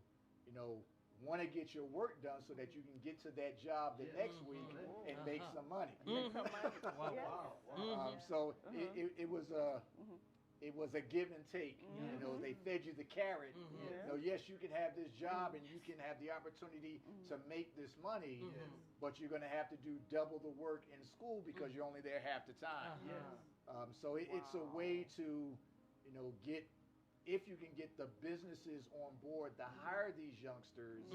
want to get your work done so that you can get to that job the next week and make some money. So it was a give and take. They fed you the carrot. Yes, you can have this job and you can have the opportunity to make this money, but you're going to have to do double the work in school because you're only there half the time. So it's a way to, get, if you can get the businesses on board to hire these youngsters,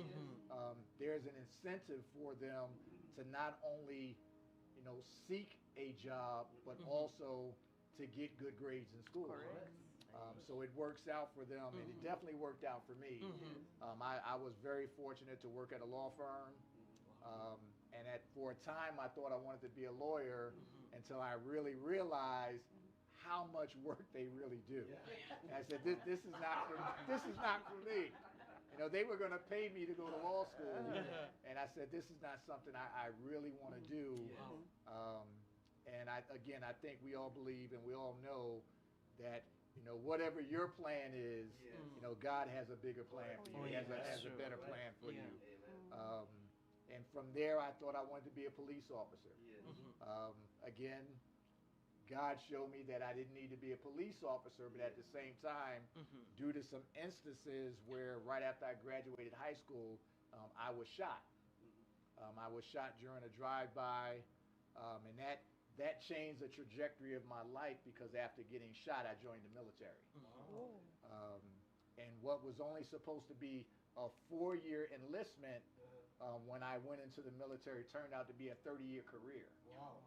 there's an incentive for them to not only, seek a job, but also to get good grades in school. So it works out for them, and it definitely worked out for me. I was very fortunate to work at a law firm, and for a time I thought I wanted to be a lawyer until I really realized how much work they really do. And I said, this is not for me. They were going to pay me to go to law school, and I said, this is not something I really want to do. And I think we all believe and we all know that, whatever your plan is, God has a bigger plan for you. He has a better plan for you. And from there, I thought I wanted to be a police officer. Again, God showed me that I didn't need to be a police officer, but at the same time, due to some instances where right after I graduated high school, I was shot. I was shot during a drive-by, and that changed the trajectory of my life because after getting shot, I joined the military. And what was only supposed to be a 4-year enlistment when I went into the military turned out to be a 30-year career. Wow.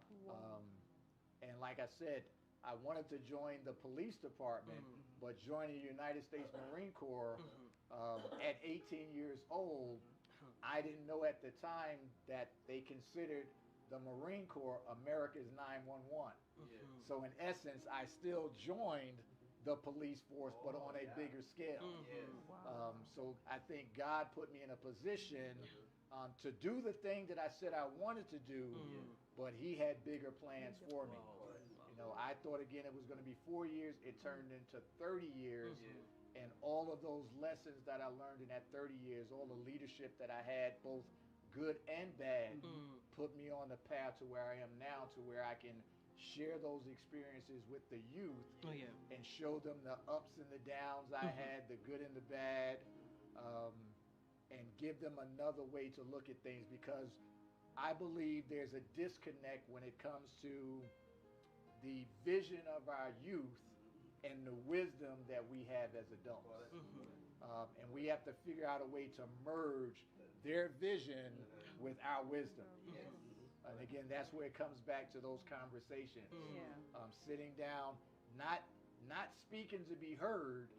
And like I said, I wanted to join the police department, but joining the United States Marine Corps at 18 years old, I didn't know at the time that they considered the Marine Corps America's 911. So in essence, I still joined the police force, but on a bigger scale. So I think God put me in a position to do the thing that I said I wanted to do, but He had bigger plans for me. You know, I thought again it was going to be 4 years. It turned into 30 years. And all of those lessons that I learned in that 30 years, all the leadership that I had, both good and bad, put me on the path to where I am now, to where I can share those experiences with the youth and show them the ups and the downs I had, the good and the bad, and give them another way to look at things, because I believe there's a disconnect when it comes to the vision of our youth and the wisdom that we have as adults. And we have to figure out a way to merge their vision with our wisdom. And again, that's where it comes back to those conversations. Sitting down, not speaking to be heard,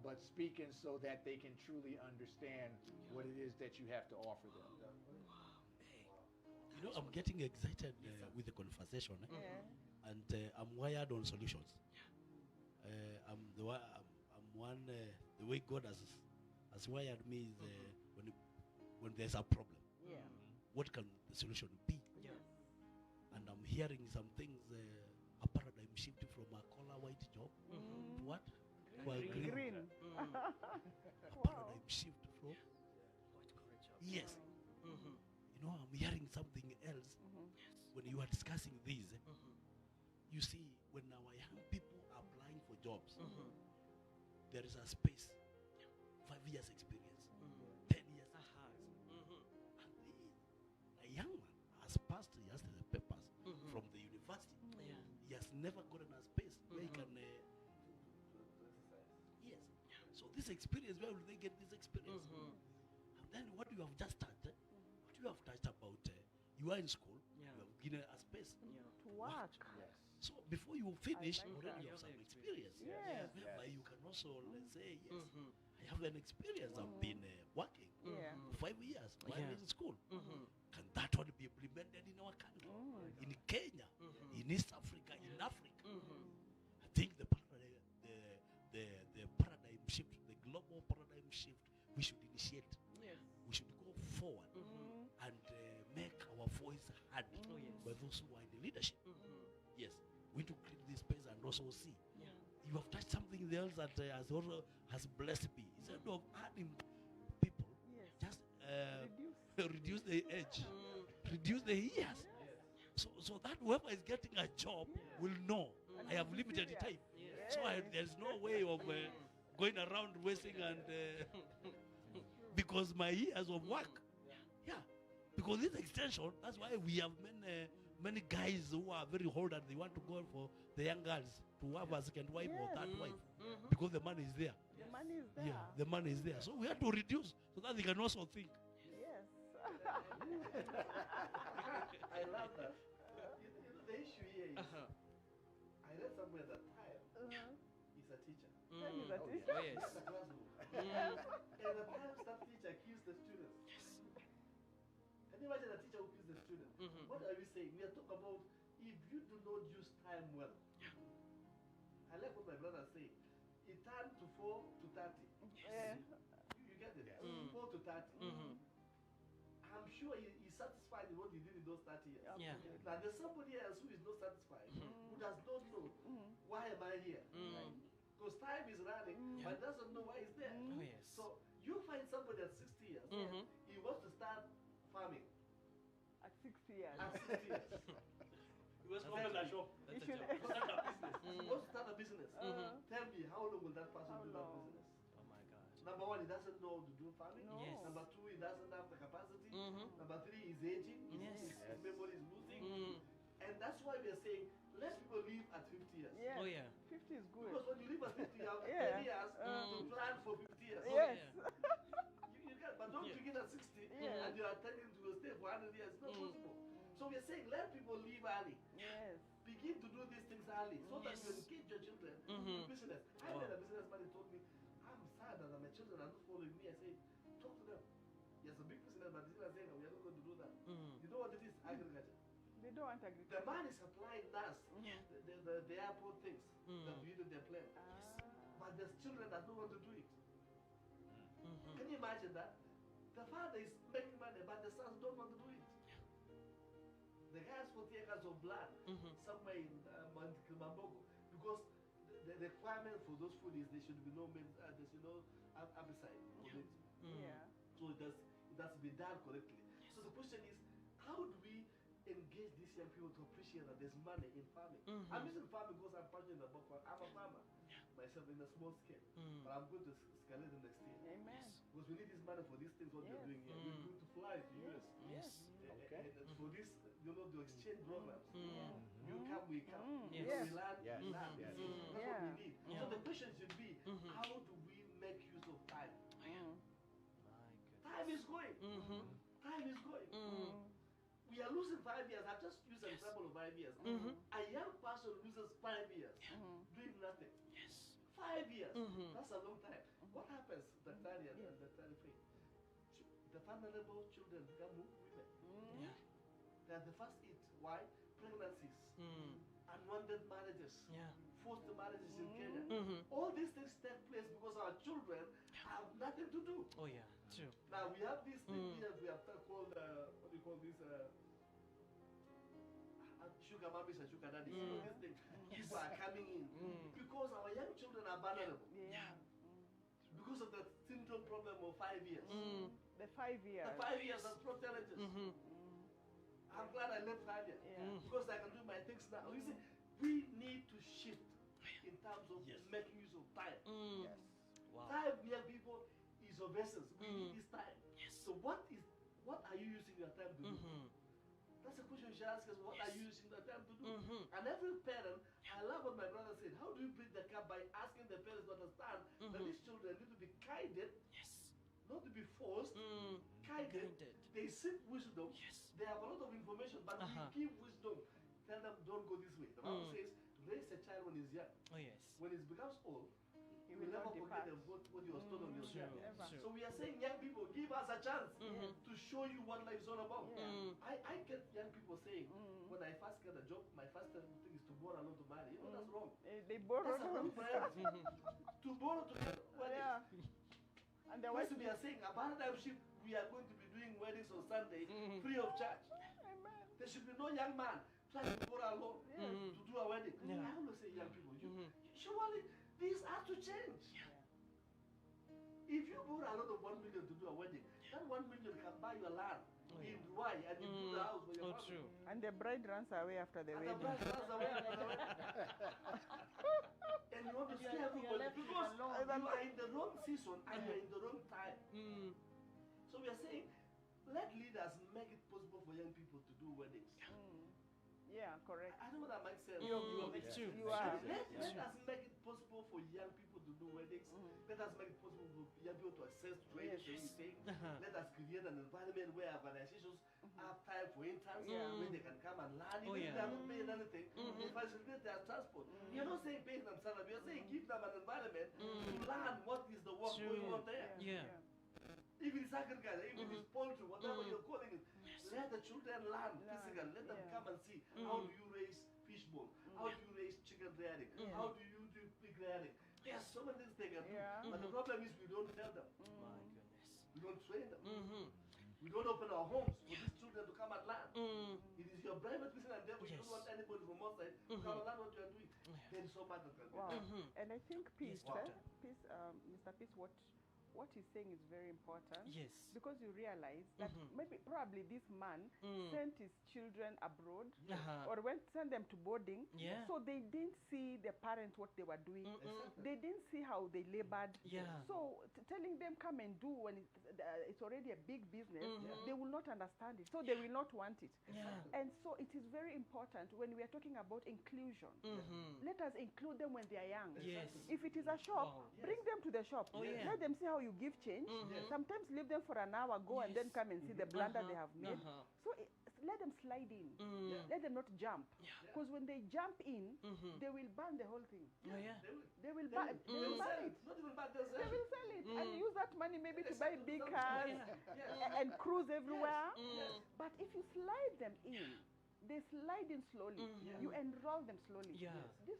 but speaking so that they can truly understand what it is that you have to offer them. You know, I'm getting excited with the conversation, and I'm wired on solutions. The way God has wired me is when there's a problem, what can the solution be? And I'm hearing some things, a paradigm shift from a color white job to what? To a green. A paradigm shift from yes. You know, I'm hearing something else when you are discussing these. You see, when our young people are applying for jobs, there is a space, 5 years experience, 10 years experience. And a young man has passed, he has the papers from the university. He has never gotten a space where he can, yes. So this experience, where will they get this experience? And then what you have just touched, what you have touched about, you are in school, you have given a space To work. So before you finish, like already you that. have some experience. Yes. Whereby you can also, let's say, yes, I have an experience. I've been working for 5 years while in school. Can that one be implemented in our country? In Kenya, in East Africa, in Africa? I think the paradigm shift, the global paradigm shift, we should initiate. We should go forward and make our voice heard by those who are in the leadership. Yes, we need to create this space and also see. You have touched something else that has blessed me. Instead of adding people, just reduce the age, reduce the years. So that whoever is getting a job will know I have limited time. So there's no way of going around wasting and because my years of work. Because this extension, that's why we have many guys who are very old and they want to go for the young girls to have a second wife or third wife because the money is there. The money is there. Yeah, the money is there. So we have to reduce so that they can also think. Yes. I love that. The issue here is, I read somewhere that time is a teacher. Time is a Oh, teacher. yes. It's a classroom. And at times that teacher accused the students. Can you imagine a teacher who accused the student? What are we saying? We are talking about if you do not use time well. I like what my brother said. It turned to 4 to 30. You get it? 4 to 30. I'm sure he's satisfied with what he did in those 30 years. Yeah. Now there's somebody else who is not satisfied, who does not know why am I here? Because time is running, but doesn't know why he's there. Oh, yes. So you find somebody at 60 years, he wants to start farming At 60 years. at 60 years. He wants to open a shop, That's a should- job. start a business. He wants to start a business. Tell me, how long will that person How do that long? business? Oh my God. Number one, he doesn't know how to do farming. No. Yes. Number two, he doesn't have the capacity. Mhm. Number three, he's aging. Yes. His memory is losing. And that's why we are saying, let people live at 50 years. Yes. Oh yeah. 50 is good. Because when you live at 50, you have Yeah. 10 years to plan for 50 years. Oh, Yes. yeah. we're saying let people leave early. Yes. Begin to do these things early so that you Yes. engage your children Mhm. in business. I Wow. met a businessman who told me, I'm sad that my children are not following me. I say, talk to them. Yes, a big business, but he's not saying we are not going to do that. You know what it is? Agriculture. They don't want The agriculture. man is supplying us the airport things that we do their plan. But there's children that don't want to do it. Can you imagine that? The father is making money, but the sons don't want to do it. The guy has 40 acres of land somewhere in Kilimambogo because the requirement for those food is there should be no herbicide. Yeah. So it has to be done correctly. So the question is, how do we engage these young people to appreciate that there's money in farming? I'm using farming because I'm passionate about farming. I'm a farmer myself in a small scale, but I'm going to scale it next year. Amen. Because we need this money for these things, what we're doing here. We're going to fly to US. Yes. Okay. And for this, the exchange programs. You come, we come. Yes. We learn, Yes. we learn. Yes. That's what Yeah. we need. So the question should be, how do we make use of time? Time is going. Time is going. We are losing 5 years. I've just used an example of 5 years. A young person loses 5 years doing nothing. Yes. 5 years. That's a long time. What happens, Dr. and Dr. Faye? The vulnerable children become women. Yeah. They are the first hit. Why? Pregnancies, unwanted marriages, Yeah. forced marriages in Kenya. All these things take place because our children have nothing to do. Oh yeah. True. Now we have this thing here we have called what do you call this? Sugar mummies and sugar daddies. You know this thing. People are coming in because our young children are vulnerable Yeah. because of the syndrome problem of 5 years. The 5 years. The 5 years has brought challenges. I'm glad I left earlier because I can do my things now. You see, we need to shift in terms of making use of time. Yes. Wow. Time here, people, is of essence. We need this time. Yes. So what are you using your time to do? That's a question you should ask us. What are you using your time to do? And every parent, I love what my brother said. How do you bridge the gap by asking the parents to understand that these children need to be guided, Yes. not to be forced, guided. They seek wisdom. Yes. They have a lot of information, but we give wisdom. Tell them, don't go this way. The Bible says, raise a child when he's young. Oh yes. When he becomes old, He you will will never not forget depart. what you was told on your True. young. Never. True. So we are saying, young people, give us a chance to show you what life is all about. I get young people saying, when I first get a job, my first thing is to borrow a loan to marry. You know, that's wrong. They borrow. That's a wrong priority. To borrow to get weddings. Yeah. And the Once wife we are saying, a paradigm shift, we are going to be doing weddings on Sunday free of charge. Amen. There should be no young man trying to borrow a loan to do a wedding. Yeah. I always say, young people, surely these have to change. If you borrow a lot of 1 million to do a wedding, that 1 million can buy your land in Dubai and you build a house for your family. True. And the bride runs away after the And the wedding. bride runs away after the wedding. And you want to You are- scare you are everybody left with because alone. you are in the wrong season and you are in the wrong time. So we are saying, let leaders make it possible for young people to do weddings. Yeah, correct. I know that makes sense. You make true. sense. You are. Let us make it possible for young people to do weddings. Let us make it possible for young people to access training. Let us create an environment where organizations have time for interns, where they can come and learn. Even if they are not paying anything, they facilitate their transport. You're not saying pay them salary, you're saying give them an environment to learn what is the work going on there. Yeah. If it's agriculture, if it is poultry, whatever you're calling it, let the children learn physically. Let them come and see how do you raise fish bone, how do you raise chicken rearing, how do you do pig rearing. There are so many things they can do, but the problem is we don't tell them. My goodness. We don't train them. We don't open our homes for these children to come and learn. It is your private business, and therefore you don't want anybody from outside to come and learn what you are doing. There is so much that can be Wow. done. And I think Peace, Doctor. Mr. Peace, what he's saying is very important. Yes. Because you realize that probably this man sent his children abroad or sent them to boarding. Yeah. So they didn't see the parents what they were doing. They didn't see how they labored. Yeah. So telling them come and do when it's already a big business, they will not understand it. So they will not want it. Yeah. And so it is very important when we are talking about inclusion. Let us include them when they are young. Yes. If it is a shop, Wow. bring them to the shop. Oh, yeah. Let them see how you give change. Sometimes leave them for an hour, go and then come and see the blunder they have made. So let them slide in. Mm. Let them not jump. Yeah. Because when they jump in, Mhm. they will burn the whole thing. Oh, yeah. They will burn it. They will burn it. Not even back, they'll They will sell it and Mm. use that money maybe to buy big cars Yeah. and cruise everywhere. Mm. But if you slide them in, they slide in slowly. Mhm. You enroll them slowly. Yeah. This,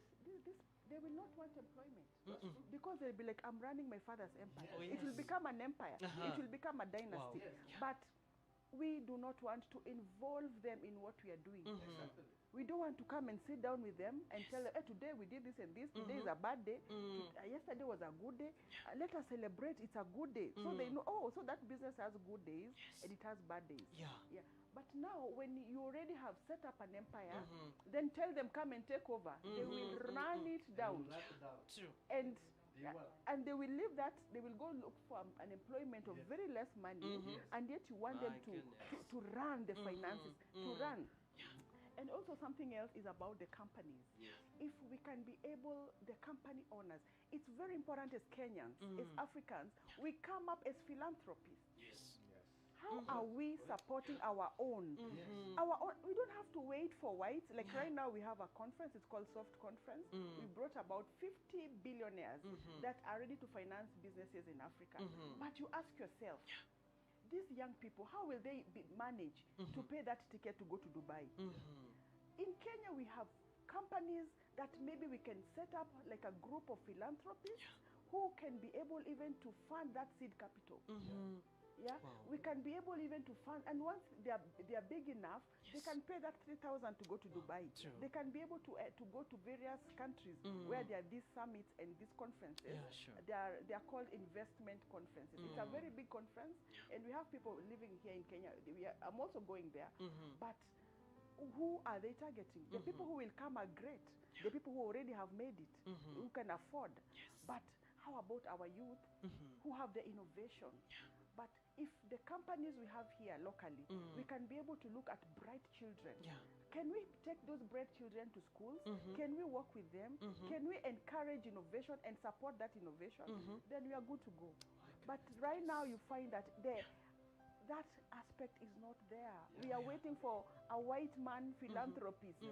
they will not want employment Mm-mm. because they'll be like, I'm running my father's empire. Oh, It will yes. become an empire. Uh-huh. It will become a dynasty. Wow. Yes. But we do not want to involve them in what we are doing. Mhm. We don't want to come and sit down with them and tell them, hey, today we did this and this. Today is a bad day. Mm. Yesterday was a good day. Let us celebrate. It's a good day. So they know, oh, so that business has good days and it has bad days. Yeah. Yeah. But now, when you already have set up an empire, Mhm. then tell them come and take over. They will run it down, True. and They will. and they will leave that. They will go look for an employment of very less money, Mhm. and yet you want My them to goodness. run the finances, to Mhm. run. And also something else is about the companies. If we can be able, the company owners, it's very important as Kenyans, as Africans, we come up as philanthropists. Yes. How are we supporting our own? Mhm. Our own? We don't have to wait for whites. Like right now, we have a conference. It's called Soft Conference. Mm. We brought about 50 billionaires Mhm. that are ready to finance businesses in Africa. Mhm. But you ask yourself, these young people, how will they manage to pay that ticket to go to Dubai? Mhm. In Kenya, we have companies that maybe we can set up like a group of philanthropists who can be able even to fund that seed capital. Mhm. Yeah, Wow. we can be able even to fund, and once they are big enough, they can pay that 3,000 to go to Dubai. True. They can be able to go to various countries where there are these summits and these conferences. Yeah, sure. They are called investment conferences. It's a very big conference, and we have people living here in Kenya. I'm also going there, Mhm. but who are they targeting? The people who will come are great. The people who already have made it, who can afford. But how about our youth who have the innovation? But if the companies we have here locally, we can be able to look at bright children. Yeah. Can we take those bright children to schools? Can we work with them? Can we encourage innovation and support that innovation? Then we are good to go. But right now you find that that aspect is not there. We are waiting for a white man philanthropist.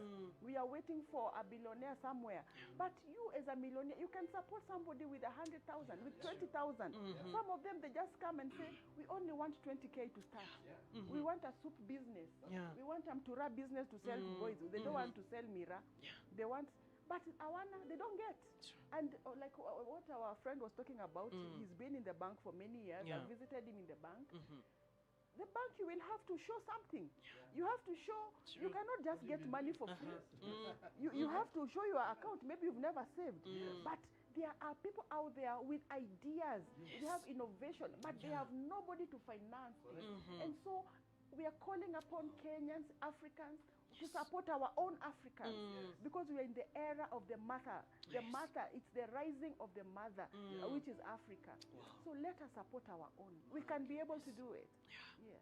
We are waiting for a billionaire somewhere. But you as a millionaire, you can support somebody with 100,000, with 20,000. Some of them, they just come and say, we only want 20K to start. We want a soup business. Yeah. We want them to run business to sell to boys. They don't want to sell Mira. They want, but Awana, they don't get. And like what our friend was talking about, he's been in the bank for many years. Yeah. I visited him in the bank. The bank, you will have to show something. You have to show, you cannot just get money for free. You have to show your account. Maybe you've never saved. But there are people out there with ideas. They have innovation, but they have nobody to finance it. And so we are calling upon Kenyans, Africans, to support our own Africans, because we are in the era of the mother. The mother, it's the rising of the mother, which is Africa. So let us support our own. We can be able to do it. Yeah.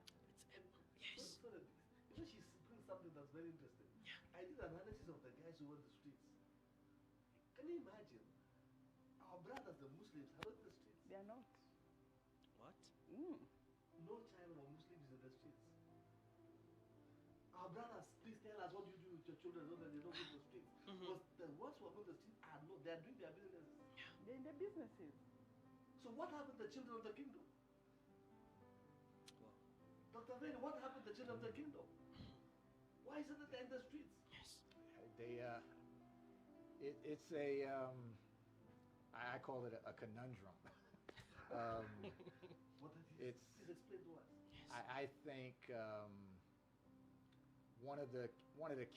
Yes. So she brings something that's very interesting. I did analysis of the guys who were on the streets. Can you imagine? Our brothers, the Muslims, are on the streets. They are not. What? No child or Muslim is in the streets. Our brothers, please tell us what you do with your children so that they don't go to the streets. Because the ones who are on the streets are not, they are doing their businesses. They're in the businesses. So what happened to the children of the kingdom? Dr. Venny, what happened to the children of the kingdom? Why isn't it in the streets? It's a, I call it a conundrum. What is It's- please explain to us. I think one of the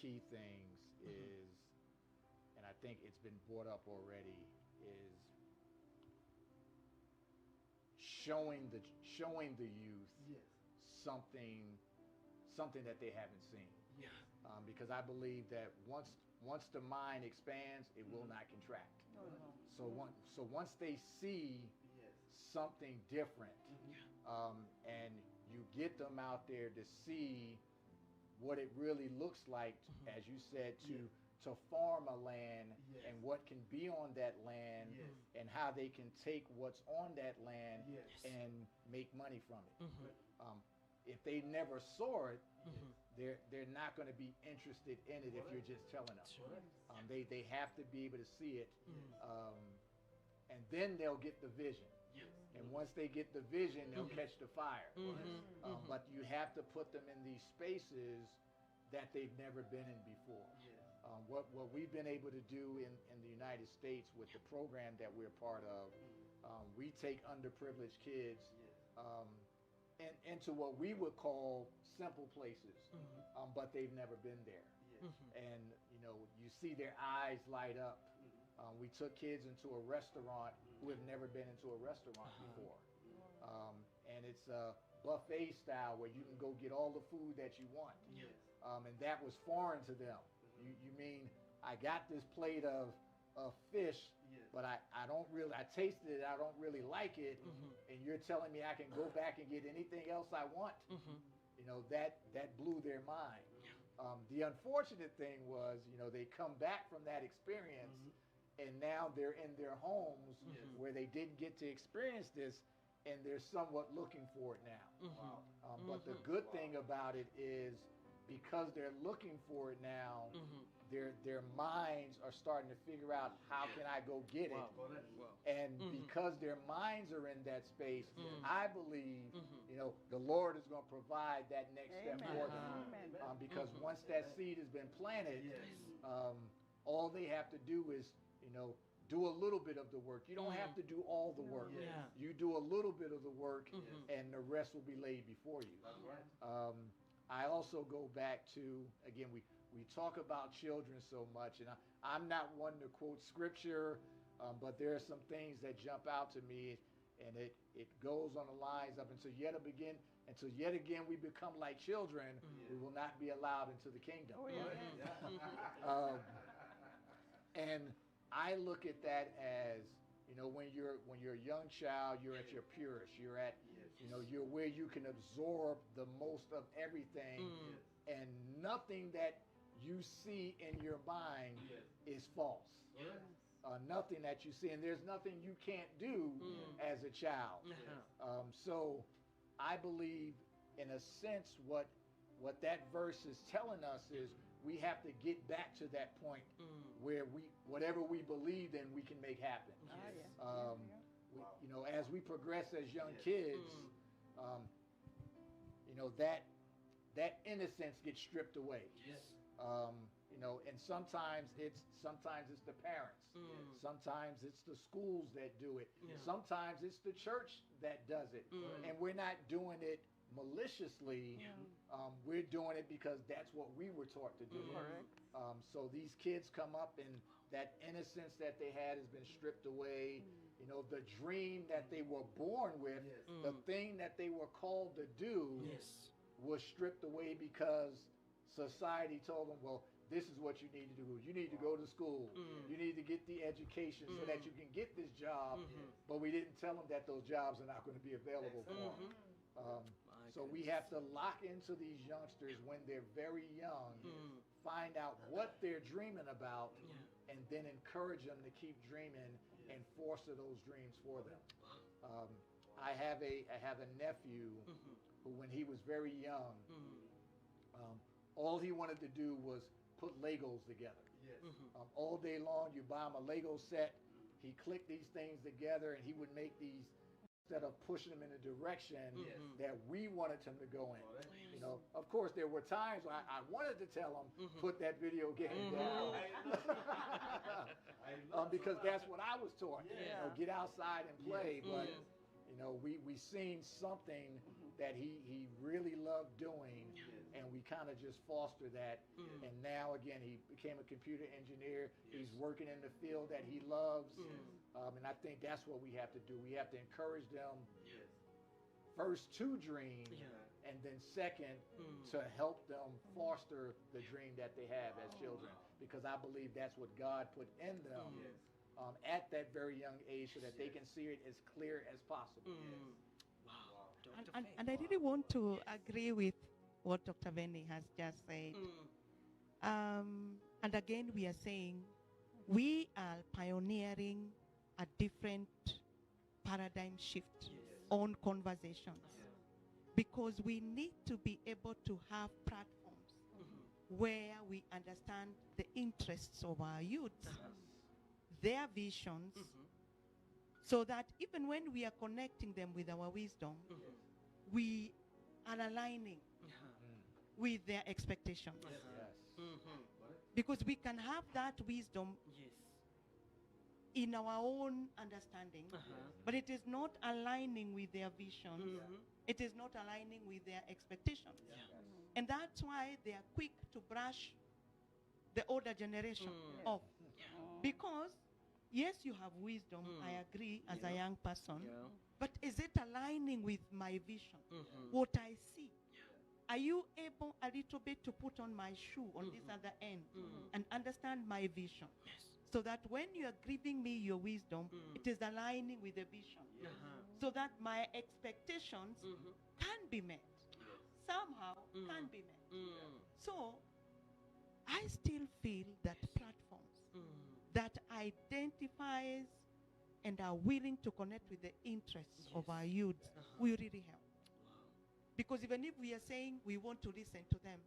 key things is, and I think it's been brought up already, is showing the youth Yes. something that they haven't seen. Yeah. Because I believe that once the mind expands, it will not contract. No, no. So once they see Yes. something different, and you get them out there to see what it really looks like, as you said, to farm a land, Yes. and what can be on that land, Yes. and how they can take what's on that land Yes. and make money from it. if they never saw it, they're not going to be interested in it if you're just telling them. They have to be able to see it, and then they'll get the vision. And once they get the vision, they'll catch the fire. But you have to put them in these spaces that they've never been in before. What we've been able to do in the United States with the program that we're part of, we take underprivileged kids into what we would call simple places, but they've never been there. And you see their eyes light up. We took kids into a restaurant who have never been into a restaurant before. And it's a buffet style where you can go get all the food that you want. And that was foreign to them. You mean, I got this plate of fish, but I tasted it, I don't really like it, and you're telling me I can go back and get anything else I want? That blew their mind. The unfortunate thing was, they come back from that experience, and now they're in their homes where they didn't get to experience this, and they're somewhat looking for it now. But the good thing about it is, because they're looking for it now, their minds are starting to figure out, how can I go get it? And because their minds are in that space, I believe the Lord is going to provide that next step for them. Because once that seed has been planted, all they have to do is do a little bit of the work. You don't have to do all the work. You do a little bit of the work, and the rest will be laid before you. I also go back to, again, we talk about children so much, and I'm not one to quote scripture, but there are some things that jump out to me, and it goes on the lines of, until yet again we become like children, we will not be allowed into the kingdom. And I look at that as, when you're a young child, you're at your purest. You're at, you're where you can absorb the most of everything, and nothing that you see in your mind is false. Nothing that you see, and there's nothing you can't do as a child. So I believe, in a sense, what that verse is telling us is, we have to get back to that point where whatever we believe in, we can make happen. As we progress as young kids, that innocence gets stripped away. And sometimes it's the parents. Sometimes it's the schools that do it. Sometimes it's the church that does it. And we're not doing it maliciously. We're doing it because that's what we were taught to do. So these kids come up, and that innocence that they had has been stripped away. The dream that they were born with, the thing that they were called to do, was stripped away because society told them, well, this is what you need to do. You need to go to school. You need to get the education so that you can get this job. But we didn't tell them that those jobs are not going to be available for them. So we have to lock into these youngsters when they're very young, find out what they're dreaming about, and then encourage them to keep dreaming and foster those dreams for them. I have a nephew who, when he was very young, all he wanted to do was put Legos together. All day long, you buy him a Lego set, he clicked these things together, and he would make these, instead of pushing them in a direction that we wanted him to go in. Of course, there were times when I wanted to tell him, put that video game down. Because that's what I was taught. Get outside and play. But, we seen something that he really loved doing, and we kind of just fostered that. And now, again, he became a computer engineer. He's working in the field that he loves. And I think that's what we have to do. We have to encourage them, first, to dream, and then second, to help them foster the dream that they have as children. Because I believe that's what God put in them at that very young age, so that they can see it as clear as possible. And I really want to agree with what Dr. Venny has just said. And again, we are saying we are pioneering a different paradigm shift on conversations. because we need to be able to have platforms where we understand the interests of our youth, their visions, so that even when we are connecting them with our wisdom, we are aligning with their expectations. Because we can have that wisdom in our own understanding, but it is not aligning with their visions. It is not aligning with their expectations. And that's why they are quick to brush the older generation off. Because, yes, you have wisdom, I agree, as a young person, but is it aligning with my vision, what I see? Are you able a little bit to put on my shoe on this other end and understand my vision? So that when you are giving me your wisdom, it is aligning with the vision. So that my expectations can be met. Somehow can be met. So I still feel that platforms that identifies and are willing to connect with the interests of our youth will really help. Because even if we are saying we want to listen to them,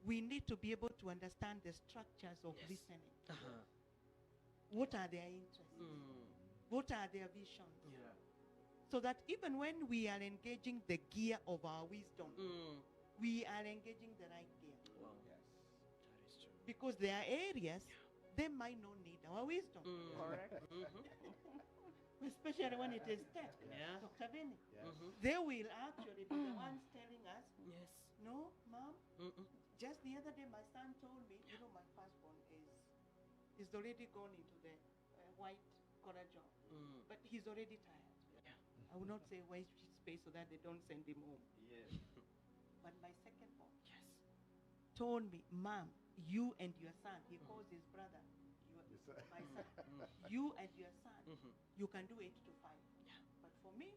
we need to be able to understand the structures of listening. What are their interests? What are their visions? So that even when we are engaging the gear of our wisdom, we are engaging the right gear. That is true. Because there are areas they might not need our wisdom. Correct. Especially when it is tech. Dr. Vinny. They will actually be the ones telling us, no, mom, just the other day my son told me, you know, my firstborn is already gone into the white collar job, but he's already tired. I will not say white space so that they don't send him home. But my secondborn told me, mom, you and your son, he calls his brother, my son, you and your son, you can do 8 to 5. But for me,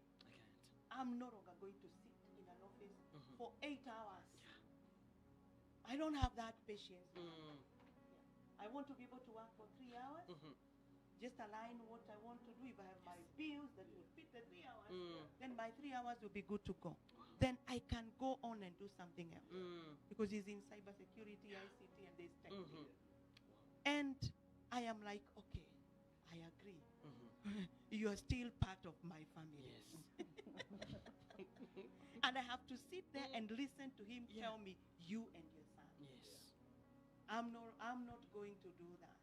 I'm no longer going to sit in an office for 8 hours. I don't have that patience. I want to be able to work for 3 hours. Just align what I want to do. If I have my bills that will fit the 3 hours, then my 3 hours will be good to go. Then I can go on and do something else. Because he's in cybersecurity, ICT, and this tech. And I am like, okay, I agree. You are still part of my family. And I have to sit there and listen to him tell me, you and your son. I'm not going to do that.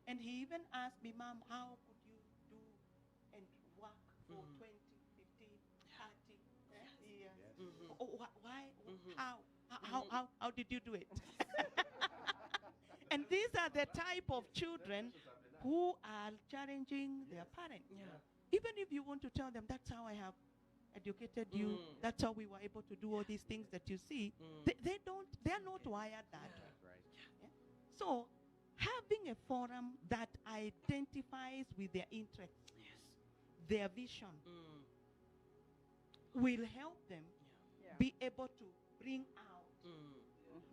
And he even asked me, mom, how could you do and work for 20, 15, 30 years? Why? How did you do it? And these are the type of children who are challenging their parents. Even if you want to tell them, that's how I have educated you, that's how we were able to do all these things that you see, they're not wired that way. So having a forum that identifies with their interests, their vision, will help them be able to bring out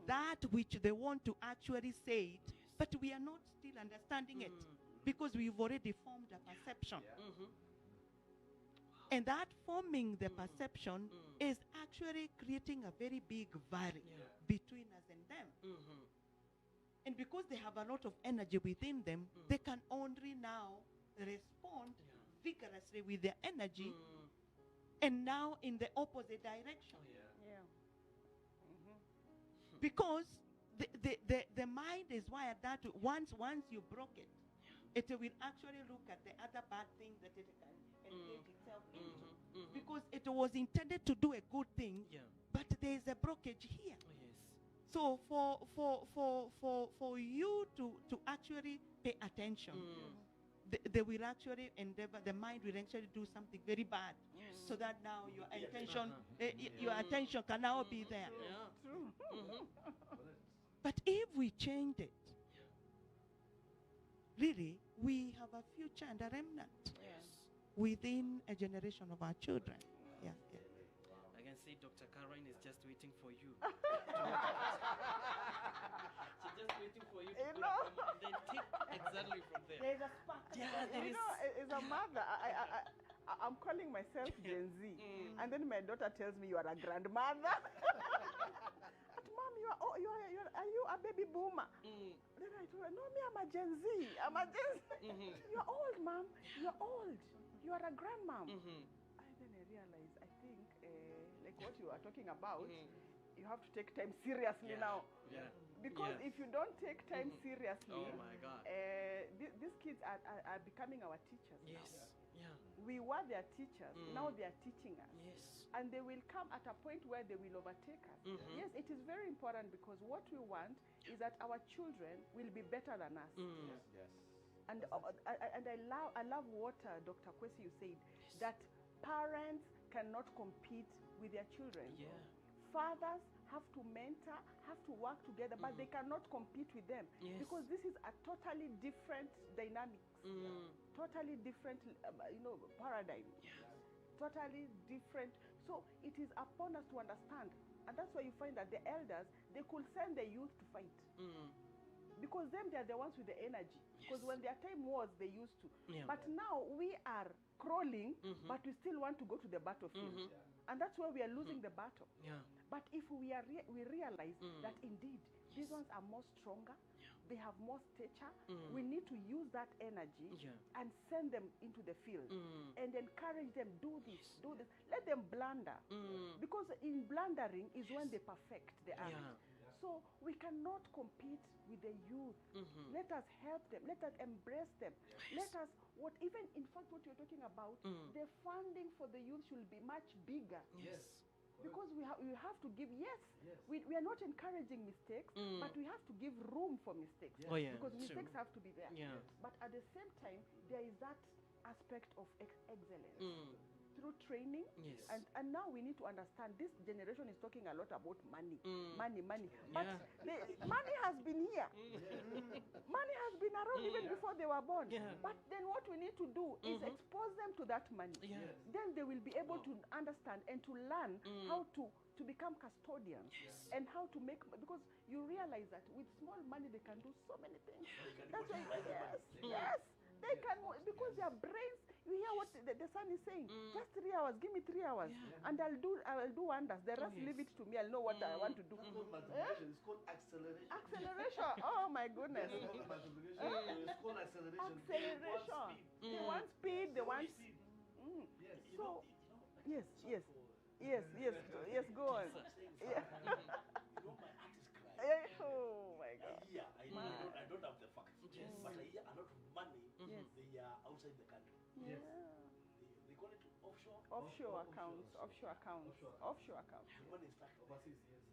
that which they want to actually say it, but we are not still understanding it because we've already formed a perception. And that forming the perception is actually creating a very big barrier between us and them. And because they have a lot of energy within them, they can only now respond vigorously with their energy and now in the opposite direction. Because the mind is wired that once you broke it, it will actually look at the other bad thing that it can engage itself into. Because it was intended to do a good thing, but there is a blockage here. So for you to actually pay attention, they will actually endeavor, the mind will actually do something very bad, so that now your attention, your attention can now be there. But if we change it, really, we have a future and a remnant within a generation of our children. I can see Dr. Caroline is just waiting for you. She's just waiting for you to put a comma and then take exactly from there. There's a spark. Yeah, there is. As a mother, I'm calling myself Gen Z. And then my daughter tells me you are a grandmother. But mom, are you a baby boomer? Then I told her, no, me, I'm a Gen Z. I'm a Gen Z. You're old, mom. You're old. You are a grandmom. And then I realized, I think, like what you are talking about, you have to take time seriously now. Yeah. Because if you don't take time seriously, Oh my God. These kids are becoming our teachers Yes. now. Yeah. We were their teachers. Now they are teaching us. Yes. And they will come at a point where they will overtake us. Yes, it is very important because what we want is that our children will be better than us. Yes. And I love what Dr. Kwesi you said, that parents cannot compete with their children. Yeah. Fathers have to mentor, have to work together, but they cannot compete with them. Yes. Because this is a totally different dynamics, totally different, paradigm. Totally different. So it is upon us to understand. And that's why you find that the elders, they could send the youth to fight. Because them, they are the ones with the energy. Because when their time was, they used to. Yeah. But now we are crawling, but we still want to go to the battlefield. And that's where we are losing the battle. Yeah. But if we realize that indeed these ones are more stronger, they have more stature, we need to use that energy and send them into the field and encourage them, do this, do this. Let them blunder. Because in blundering is when they perfect the act. So we cannot compete with the youth. Let us help them. Let us embrace them. Let us, even in fact what you're talking about, the funding for the youth should be much bigger. Yes. Because we have to give, we are not encouraging mistakes, but we have to give room for mistakes. Oh, yeah, Because true. mistakes have to be there. Yeah. But at the same time, there is that aspect of excellence. Through training, Yes. and now we need to understand this generation is talking a lot about money. Money. But money has been here. Money has been around even before they were born. Yeah. But then what we need to do is expose them to that money. Yeah. Then they will be able to understand and to learn how to become custodians and how to make, because you realize that with small money they can do so many things. That's why, they can, because their brains, you hear what the son is saying, just 3 hours, give me 3 hours, and I'll do wonders. The rest leave it to me, I'll know what I want to do. It's called multiplication. It's called acceleration. Acceleration, oh my goodness. It's called multiplication. It's called acceleration. Acceleration. They want speed, they want speed. Yes. So, yes, go on. Yeah. My heart is crying. Oh my God. Yeah, I don't have the facts. Yes. But I hear a lot of money, Yes. they are outside the country. Yeah. They call it offshore. Offshore accounts. The money is stuck overseas. Yes.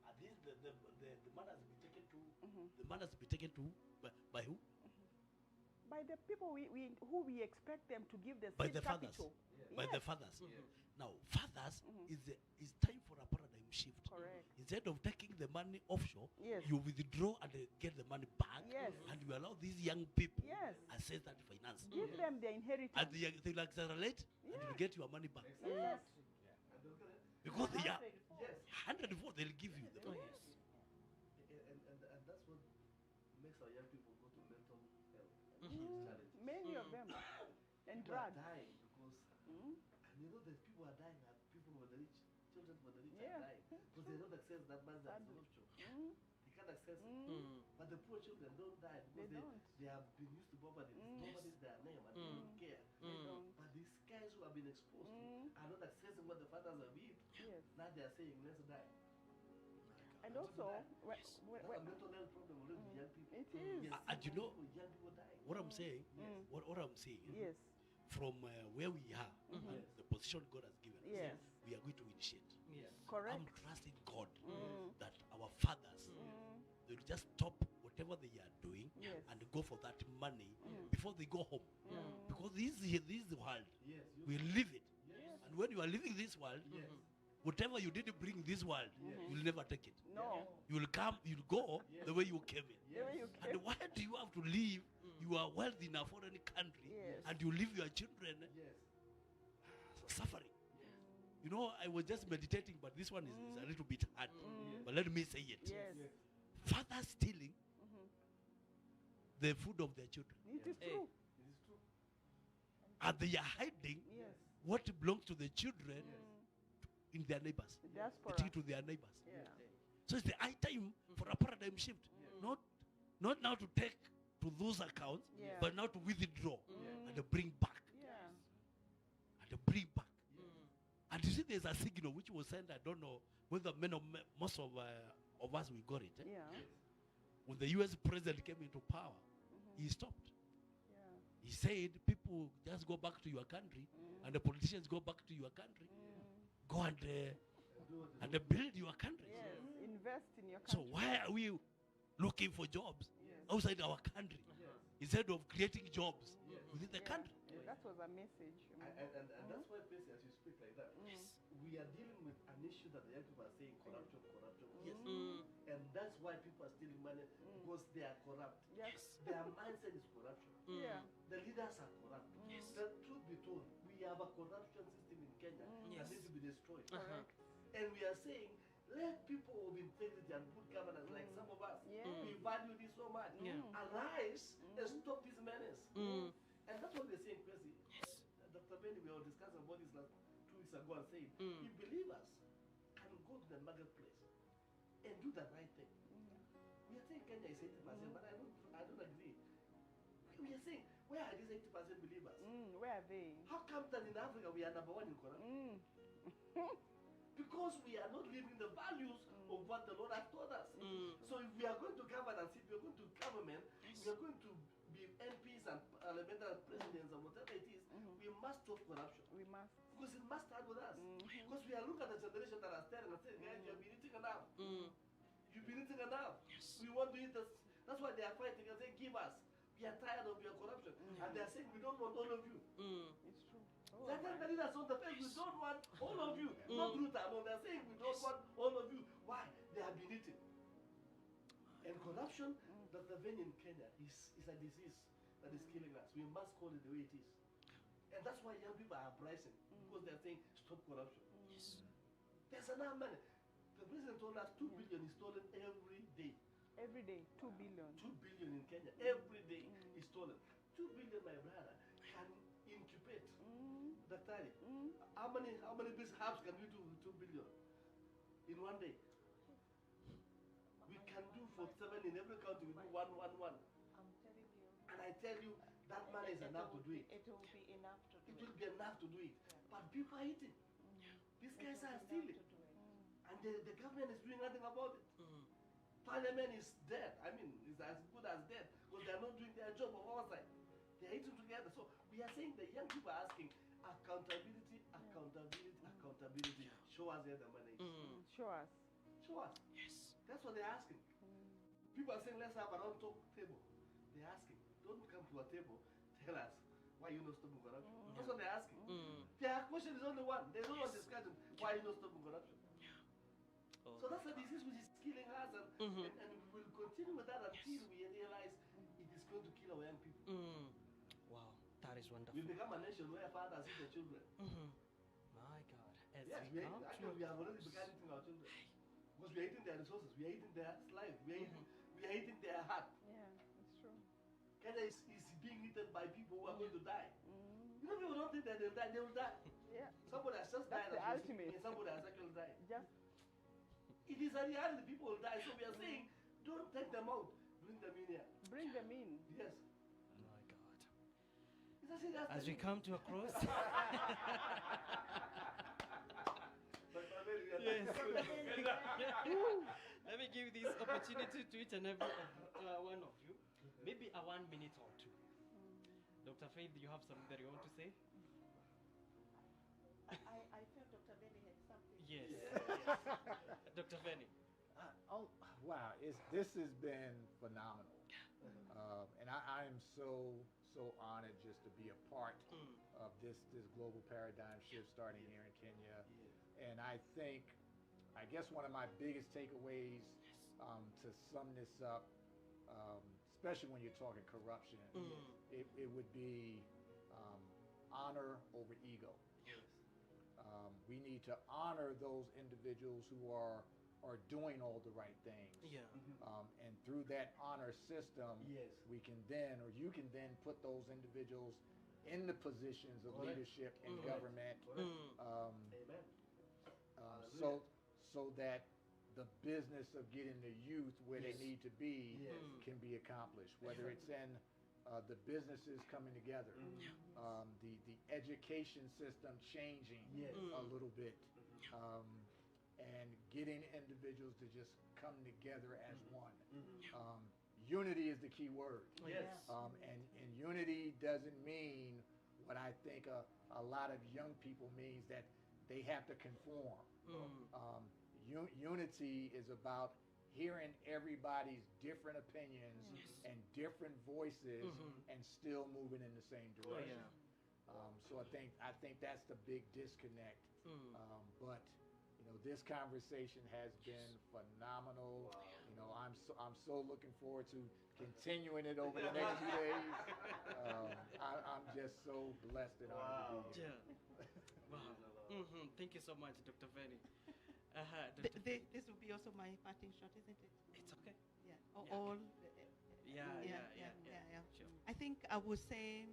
Are these the money has been taken to? The money has been taken to by who? By the people who we expect them to give the By seed the fathers. capital. By Yes. the fathers. Now, fathers is time for a paradigm shift. Correct. Instead of taking the money offshore, Yes. you withdraw and get the money back, Yes. and you allow these young people Yes. access that finance. Give them their inheritance. And they'll accelerate and you'll get your money back. Yes. Because they are Yes. 104, they'll give you the money. And that's what makes our young people go to mental health challenges. Many of them. And People are drugs. dying because, and you know that people are dying, and people with the rich, children with the rich Yeah. are dying. Because they don't access that money that's offshore. They can't access it. But the poor children don't die They because don't. they have been used to poverty. Poverty is their name and they don't care. They don't. But these guys who have been exposed to are not accessing what the fathers have eaten. Yes. Now they are saying, let's die. And also, That's a mental health problem already with young people. it is. Yes. And you know, Young people dying. what I'm saying, what I'm saying, Yes. from where we are, and the position God has given us, Yes. we are going to initiate. Yes. Correct. I'm trusting God that our fathers they will just stop whatever they are doing Yes. and go for that money before they go home. Because this is the world. Yes. We live it. Yes. And when you are living this world, whatever you didn't bring this world, you'll never take it. No. You'll go the way you came in. The way you And came. why do you have to live? You are wealthy in a foreign country, Yes. and you leave your children Yes. suffering. You know, I was just meditating, but this one is a little bit hard. But let me say it. Yes. Fathers stealing the food of their children. It is Hey. true. It is true. And they are hiding Yes. what belongs to the children in their neighbors. The diaspora. They take it to their neighbors. Yeah. So it's the high time for a paradigm shift. Not now to take to those accounts, Yeah. but now to withdraw and to bring back. Yeah. And to bring back. And you see, there's a signal which was sent. I don't know whether most of us we got it. Yeah. When the U.S. president came into power, he stopped. Yeah. He said, people just go back to your country, and the politicians go back to your country. Go and build your countries. Yes. Invest in your So country. why are we looking for jobs Yes. outside our country instead of creating jobs within the Yeah. country? That was a message. And that's why, basically, as you speak like that, we are dealing with an issue that the young people are saying corruption, corruption. Yes. And that's why people are stealing money because they are corrupt. Yes. Their mindset is corruption. Yeah. The leaders are corrupt. Yes. The truth be told, we have a corruption system in Kenya Yes. that needs to be destroyed. Correct. And we are saying, let people of integrity and good governance like some of us, Yeah. we value this so much, Yeah. arise and stop this menace. Mm. And that's what they're saying, Kwesi. Dr. Benny, we were discussing about this last 2 weeks ago and saying, if believers can go to the marketplace and do the right thing. We are saying Kenya is 80%, but I don't agree. We are saying, where are these 80% believers? Where are they? How come that in Africa we are number one in corruption? Because we are not living the values of what the Lord has taught us. So if we are going to governance, if we are going to government, we are going to be MPs and parliamentary presidents and whatever it is, we must stop corruption. We must. Because it must start with us. Because we are looking at the generation that are staring and saying, guys, you've been eating enough. You've been eating enough. We want to eat this. That's why they are fighting and saying, give us. We are tired of your corruption. And they are saying, we don't want all of you. It's true. They're telling the leaders on the face, we don't want all of you. Not Ruta, no, they're saying we don't want all of you. Why? They have been eating. And corruption, Dr. VENNY in Kenya, is a disease that is killing us. We must call it the way it is. And that's why young people are uprising, because they're saying, stop corruption. There's enough money. The president told us 2 billion is stolen every day. Every day, 2 billion. 2 billion in Kenya, every day is stolen. 2 billion, my brother, can incubate. Daktari, how many business hubs can we do with 2 billion in one day? We can do for 7 in every country. We do 1, 1, 1. I'm telling you. And I tell you, that money is enough to do it. It will be enough to do It it. will be enough to do it. But people are eating. These It guys will are be enough stealing. to do it. And the government is doing nothing about it. Parliament is dead. I mean, it's as good as dead because they are not doing their job of oversight. They are eating together. So we are saying the young people are asking accountability, accountability, accountability. Show us where the money is. Show us. Show us. Yes. That's what they're asking. People are saying, let's have a round talk table. They're asking, don't come to a table, tell us why you not stopping corruption. That's what they're asking. Their question is only one. There's no one discussion why you not stopping corruption. So that's a disease which is killing us, and we will continue with that until we realize it is going to kill our young people. Wow, that is wonderful. We become a nation where fathers eat their children. My God. As Yes, we we are come eating, to actually we have already begun eating our children. Because we are eating their resources, we are eating their life, we are eating their heart. Yeah, it's true. Kenya is being eaten by people who are going to die. You know, people don't think that they'll die, they will die. Yeah. Somebody has just That's died, the as we speak, ultimate. and somebody has actually died. Just It is a reality, people will die. So we are saying, don't take them out, bring them in here. bring them in. Yes. my God. It's a serious As we thing. come to a close. But Mary, we are Yes. talking- Let me give this opportunity to each and every one of you. Maybe a 1 minute or two. Dr. Faith, you have something that you want to say? I felt Dr. Benny had something. Yes. Dr. Venny. Oh, wow, this has been phenomenal. And I am so honored just to be a part of this global paradigm shift starting here in Kenya. And I guess one of my biggest takeaways to sum this up, especially when you're talking corruption, it would be honor over ego. We need to honor those individuals who are doing all the right things. Yeah. And through that honor system, Yes. we can then, or you can then put those individuals in the positions of Correct. leadership in Correct. government, Correct. um, Amen. so that the business of getting the youth where Yes. they need to be Yes. can be accomplished. Whether it's in the businesses coming together, the education system changing Yes. a little bit, and getting individuals to just come together as one. Unity is the key word. Yes. And unity doesn't mean what I think a lot of young people means, that they have to conform. Unity is about hearing everybody's different opinions and different voices and still moving in the same direction. So I think that's the big disconnect. But this conversation has been phenomenal. I'm so looking forward to continuing it over the next few days. I'm just so blessed and honored to be here. Wow. Thank you so much, Dr. Venny. This will be also my parting shot, isn't it? It's okay. Yeah. Yeah. All. Yeah. Sure. I think I would say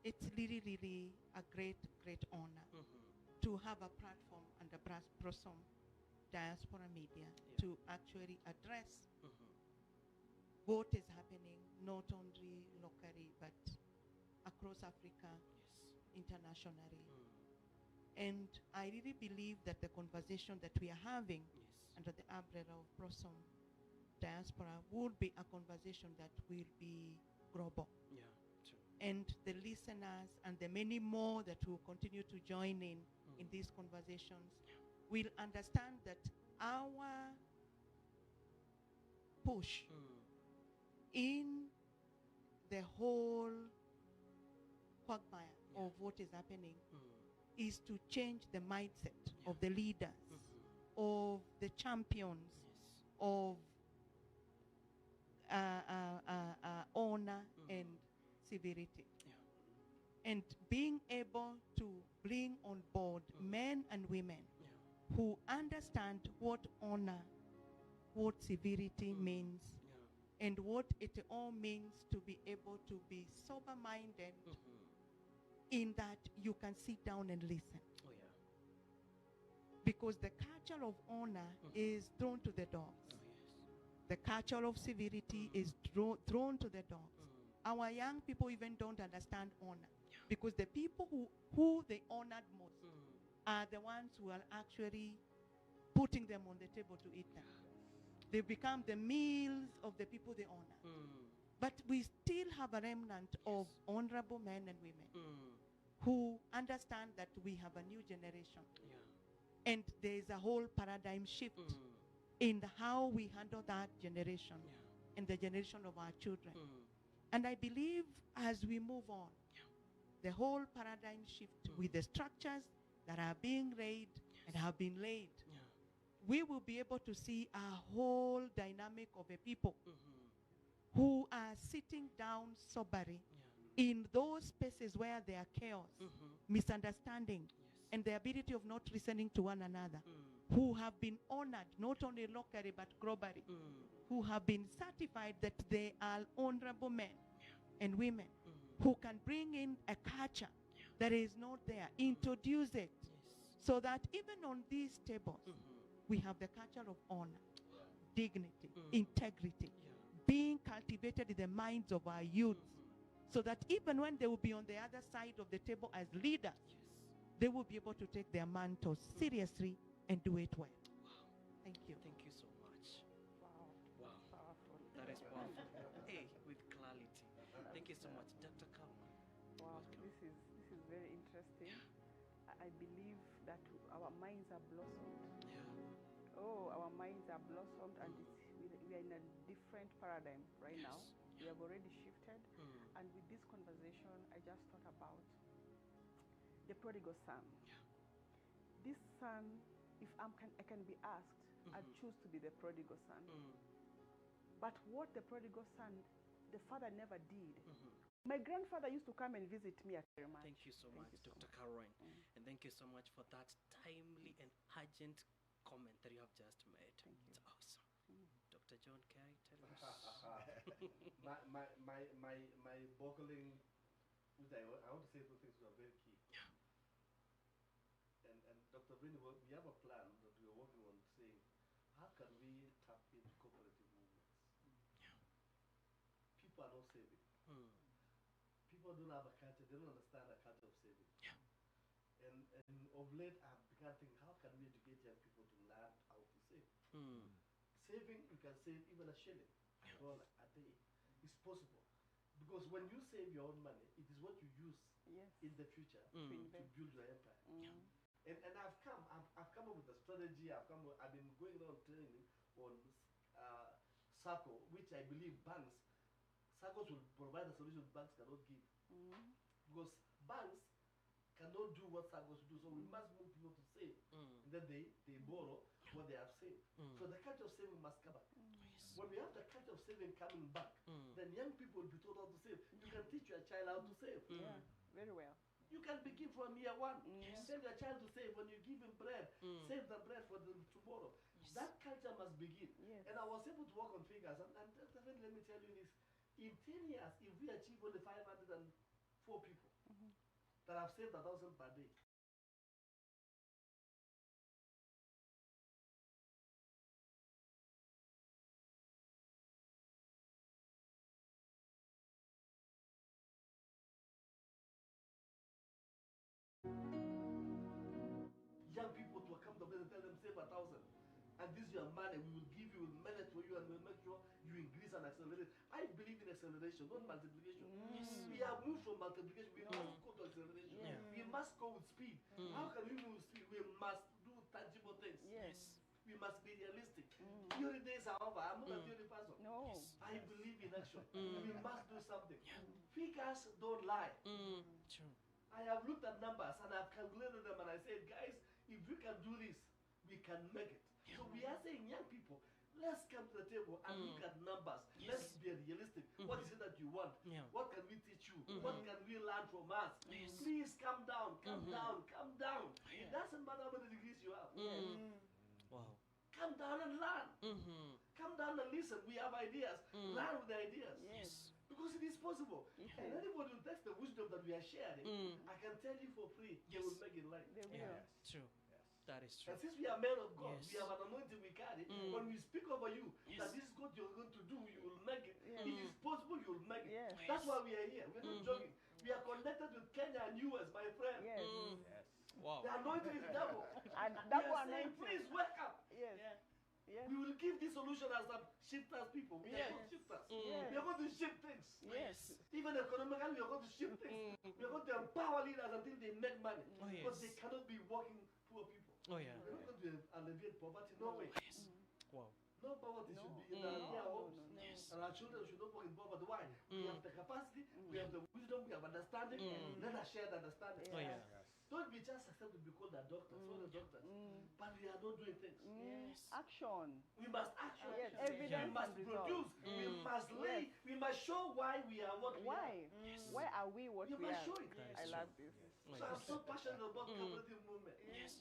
it's really, really a great, great honor to have a platform under Blossom Diaspora Media to actually address what is happening not only locally but across Africa, internationally. And I really believe that the conversation that we are having under the umbrella of Blossom Diaspora would be a conversation that will be global. Yeah, true. And the listeners and the many more that will continue to join in these conversations will understand that our push in the whole quagmire of what is happening is to change the mindset of the leaders, of the champions, of honor and civility. And being able to bring on board men and women who understand what honor, what civility means, and what it all means to be able to be sober-minded, in that you can sit down and listen. Oh, yeah. Because the culture of honor is thrown to the dogs. Oh, yes. The culture of civility is thrown to the dogs. Our young people even don't understand honor, because the people who they honored most are the ones who are actually putting them on the table to eat them. They become the meals of the people they honor. But we still have a remnant of honorable men and women who understand that we have a new generation. And there is a whole paradigm shift in how we handle that generation and the generation of our children. And I believe as we move on, the whole paradigm shift with the structures that are being laid and have been laid, we will be able to see a whole dynamic of a people who are sitting down soberly in those spaces where there are chaos, misunderstanding, and the ability of not listening to one another, who have been honored not only locally but globally, who have been certified that they are honorable men and women who can bring in a culture that is not there, introduce it, so that even on these tables, we have the culture of honor, dignity, integrity, being cultivated in the minds of our youth, so that even when they will be on the other side of the table as leaders, they will be able to take their mantles seriously and do it well. Thank you. Thank you so much. Wow. Wow. Powerful. That is powerful. Hey, with clarity. Thank you so much, Dr. Caroline. Wow, Welcome. this is very interesting. I believe that our minds are blossomed. Yeah. Oh, our minds are blossomed, and we are in a different paradigm right now. We have already shifted. And with this conversation, I just thought about the prodigal son. This son, if I can be asked, I'd choose to be the prodigal son. But what the prodigal son, the father never did. My grandfather used to come and visit me at Rema. Thank you so Thank much, you so Dr. much. Caroline. And thank you so much for that timely and urgent comment that you have just made. Thank you. It's awesome. Dr. John Carey, tell us. my boggling which I want to say two things that are very key. Yeah. And Dr. Vinny, we have a plan that we are working on saying, how can we tap into cooperative movements? Yeah. People are not saving. People don't have a culture, they don't understand the culture of saving. Yeah. And of late, I've begun thinking, how can we educate young people to learn how to save? Saving, you can save even a shilling, $1 a day. It's possible. Because when you save your own money, it is what you use in the future to build your empire. And I've come up with a strategy. I've been going around training on SACCO, which I believe SACCOs will provide a solution banks cannot give. Because banks cannot do what SACCOs do, so we must move people to save. And then they borrow what they have saved. So the culture of saving must come back. When we have the culture of saving coming back, then young people will be taught how to save. You can teach your child how to save. Yeah, very well. You can begin from year one. Yes. Tell your child to save. When you give him bread, save the bread for the tomorrow. That culture must begin. Yes. And I was able to work on figures. And let me tell you this. In 10 years, if we achieve only 504 people that have saved 1,000 per day, young people to come to us and tell them save 1,000. And this is your money, we will give you, we'll manage for you, and we'll make sure you increase and accelerate. I believe in acceleration, not multiplication. We have moved from multiplication, we must go to acceleration. We must go with speed. How can we move with speed? We must do tangible things. Yes. We must be realistic. Theory days are over. I'm not a theory person. No. I believe in action. We must do something. Figures don't lie. True. I have looked at numbers and I've calculated them and I said, guys, if we can do this, we can make it. So we are saying, young people, let's come to the table and look at numbers. Let's be realistic. What is it that you want? What can we teach you? What can we learn from us? Please come down, come down, come down. It doesn't matter how many degrees you have. Wow. Come down and learn. Come down and listen. We have ideas. Learn with the ideas. Yes. Because it is possible. And anybody who takes the wisdom that we are sharing, I can tell you for free, they will make it life. They will. True. That is true. And since we are men of God, Yes. we have an anointing we carry. When we speak over you, that this is what you're going to do, you will make it. It is possible, you will make it. Yes. That's why we are here. We're not joking. We are connected with Kenya and US, my friend. Yes. Wow. The anointing is double. And We double are saying, anointing. please wake up. Yes. Yes. We will give this solution as some shifters people. We are Yes. not shifters. Yes. We are going to shift things. Yes. Even economically, we are going to shift things. We are going to empower leaders until they make money. Oh, Because yes. they cannot be working poor people. Oh, yeah. We're not going to alleviate poverty. No way. Yes. Wow. No poverty No. should be in our homes. Yes. And our children should not work in poverty. Why? We have the capacity, we have the wisdom, we have understanding. Let us share the understanding. Oh, yeah. Don't be just accepted to be called a doctor, so the doctors. But we are not doing things. Yes. Action. We must action. Yes. We Evidence must and results. produce. We must lay. We must show why we are what we are. Why? Why are we what You we must are? show it. I love this. So I'm so passionate about cooperative movement. Yes.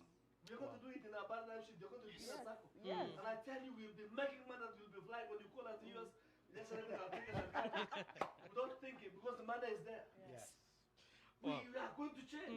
We're going to do it in our partnership. They're going to do it in a circle. Yes. And I tell you, we'll be making money that will be flying when you call us the US. Just I'll take it and go. Without thinking, because the money is there. Yes. We Wow. are going to change.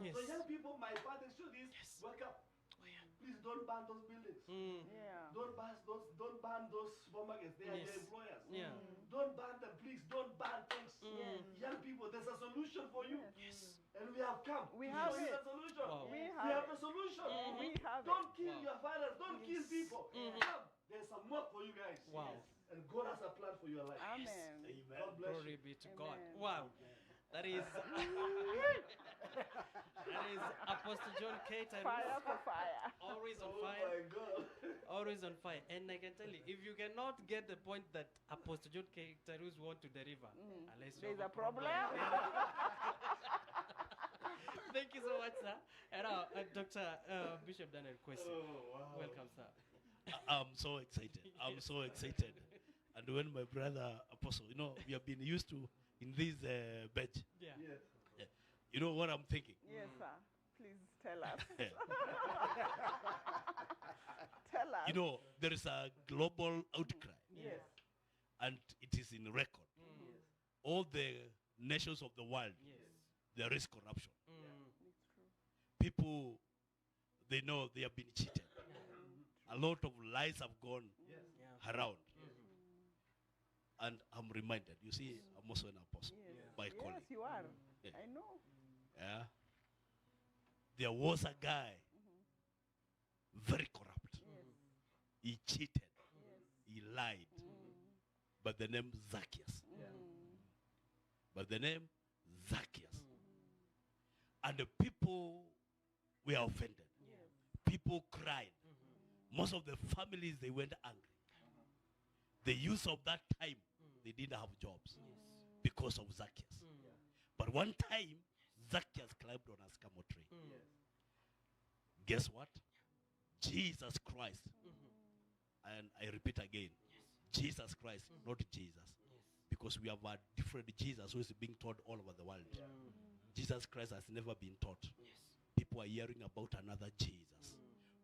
Yes. So young people, my father should is Yes. wake up. Oh, yeah. Please don't ban those buildings. Yeah. Don't ban those supermarkets. They are Yes. your employers. Yeah. Don't ban them, please. Don't ban things. Yes. Young people, there's a solution for you. Yes. And we have come. We to have show you it. the solution. Wow. We We have have it. the solution. We have it. Don't kill Wow. your fathers. Don't kill Yes. people. Come. There's some work for you guys. Wow. And God has a plan for your life. Amen. Amen. God bless Glory you. be to God. Amen. Wow. That is that is Apostle John K. Fire Tarus, for fire. always on Oh fire. my God. Always on fire. And I can tell you, if you cannot get the point that Apostle John K. Tarus want to deliver, unless you There's have a problem. Thank you so much, sir. And Dr. Bishop Daniel Kwesi. Oh, wow. Welcome, sir. I'm so excited. I'm so excited. And when my brother Apostle, we have been used to in this bench. Yeah. Yes. You know what I'm thinking? Yes, sir. Please tell us. Tell us. There is a global outcry, Yes. and it is in record. All the nations of the world, Yes. there is corruption. It's true. People, they know they have been cheated. A lot of lies have gone Yeah. around. And I'm reminded, you see, I'm also an apostle Yes. by Yes, calling. you are. Yeah. I know. Yeah. There was a guy, very corrupt. Yes. He cheated. Yes. He lied. By the name Zacchaeus. By the name Zacchaeus. And the people were offended. Yes. People cried. Most of the families, they went angry. The youth of that time, they didn't have jobs because of Zacchaeus. But one time, Zacchaeus climbed on a sycamore tree. Guess what? Jesus Christ. And I repeat again, Jesus Christ, not Jesus. Because we have a different Jesus who is being taught all over the world. Jesus Christ has never been taught. People are hearing about another Jesus.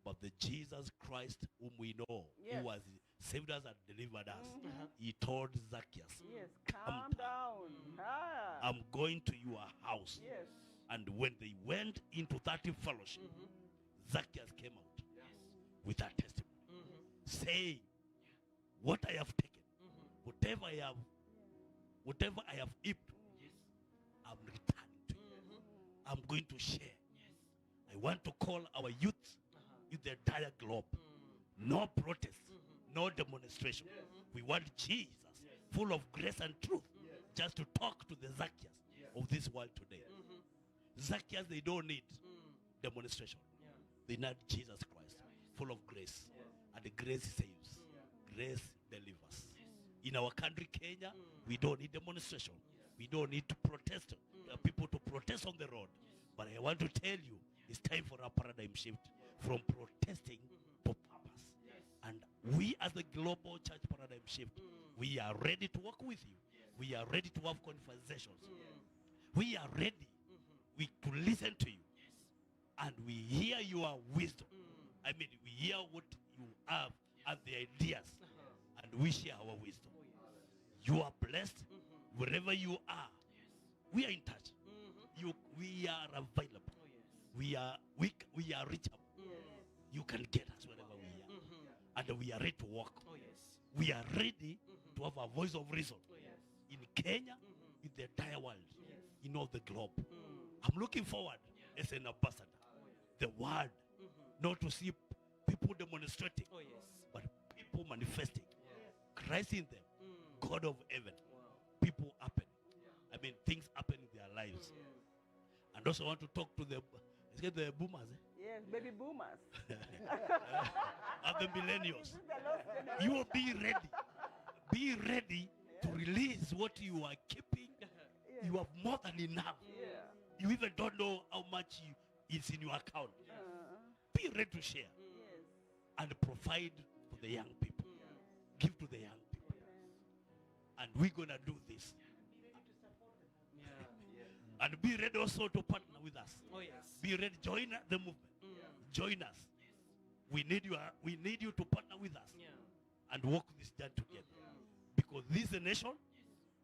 But the Jesus Christ whom we know, Yes. who has saved us and delivered us, he told Zacchaeus, Yes. Calm Calm down. Ah. I'm going to your house. Yes. And when they went into that fellowship, Zacchaeus came out with a testimony, saying, what I have taken, whatever I have heaped, I'm returning to you. I'm going to share. I want to call our youth in the entire globe. No protest, no demonstration. We want Jesus, full of grace and truth, just to talk to the Zacchaeus of this world today. Zacchaeus, they don't need demonstration. They need Jesus Christ, full of grace. And the grace saves. Grace delivers. In our country, Kenya, we don't need demonstration. We don't need to protest. People to protest on the road. But I want to tell you, it's time for a paradigm shift from protesting to purpose. And we as the global church paradigm shift, we are ready to work with you. We are ready to have conversations. We are ready to listen to you. And we hear your wisdom. I mean, we hear what you have and the ideas. And we share our wisdom. You are blessed wherever you are. We are in touch. We are available. We are reachable. You can get us wherever we are. And we are ready to walk. We are ready to have a voice of reason in Kenya, in the entire world, in all the globe. I'm looking forward as an ambassador. The word, not to see people demonstrating, but people manifesting. Christ in them, God of heaven, people happen. I mean, things happen in their lives. And also want to talk to the boomers. Yes, baby boomers. And the millennials. You will be ready. Be ready to release what you are keeping. You have more than enough. You even don't know how much is in your account. Be ready to share and provide for the young people. Give to the young people. And we're going to do this. And be ready also to partner with us. Be ready. Join the movement. Join us. We need you to partner with us and walk this journey together. Because this is a nation.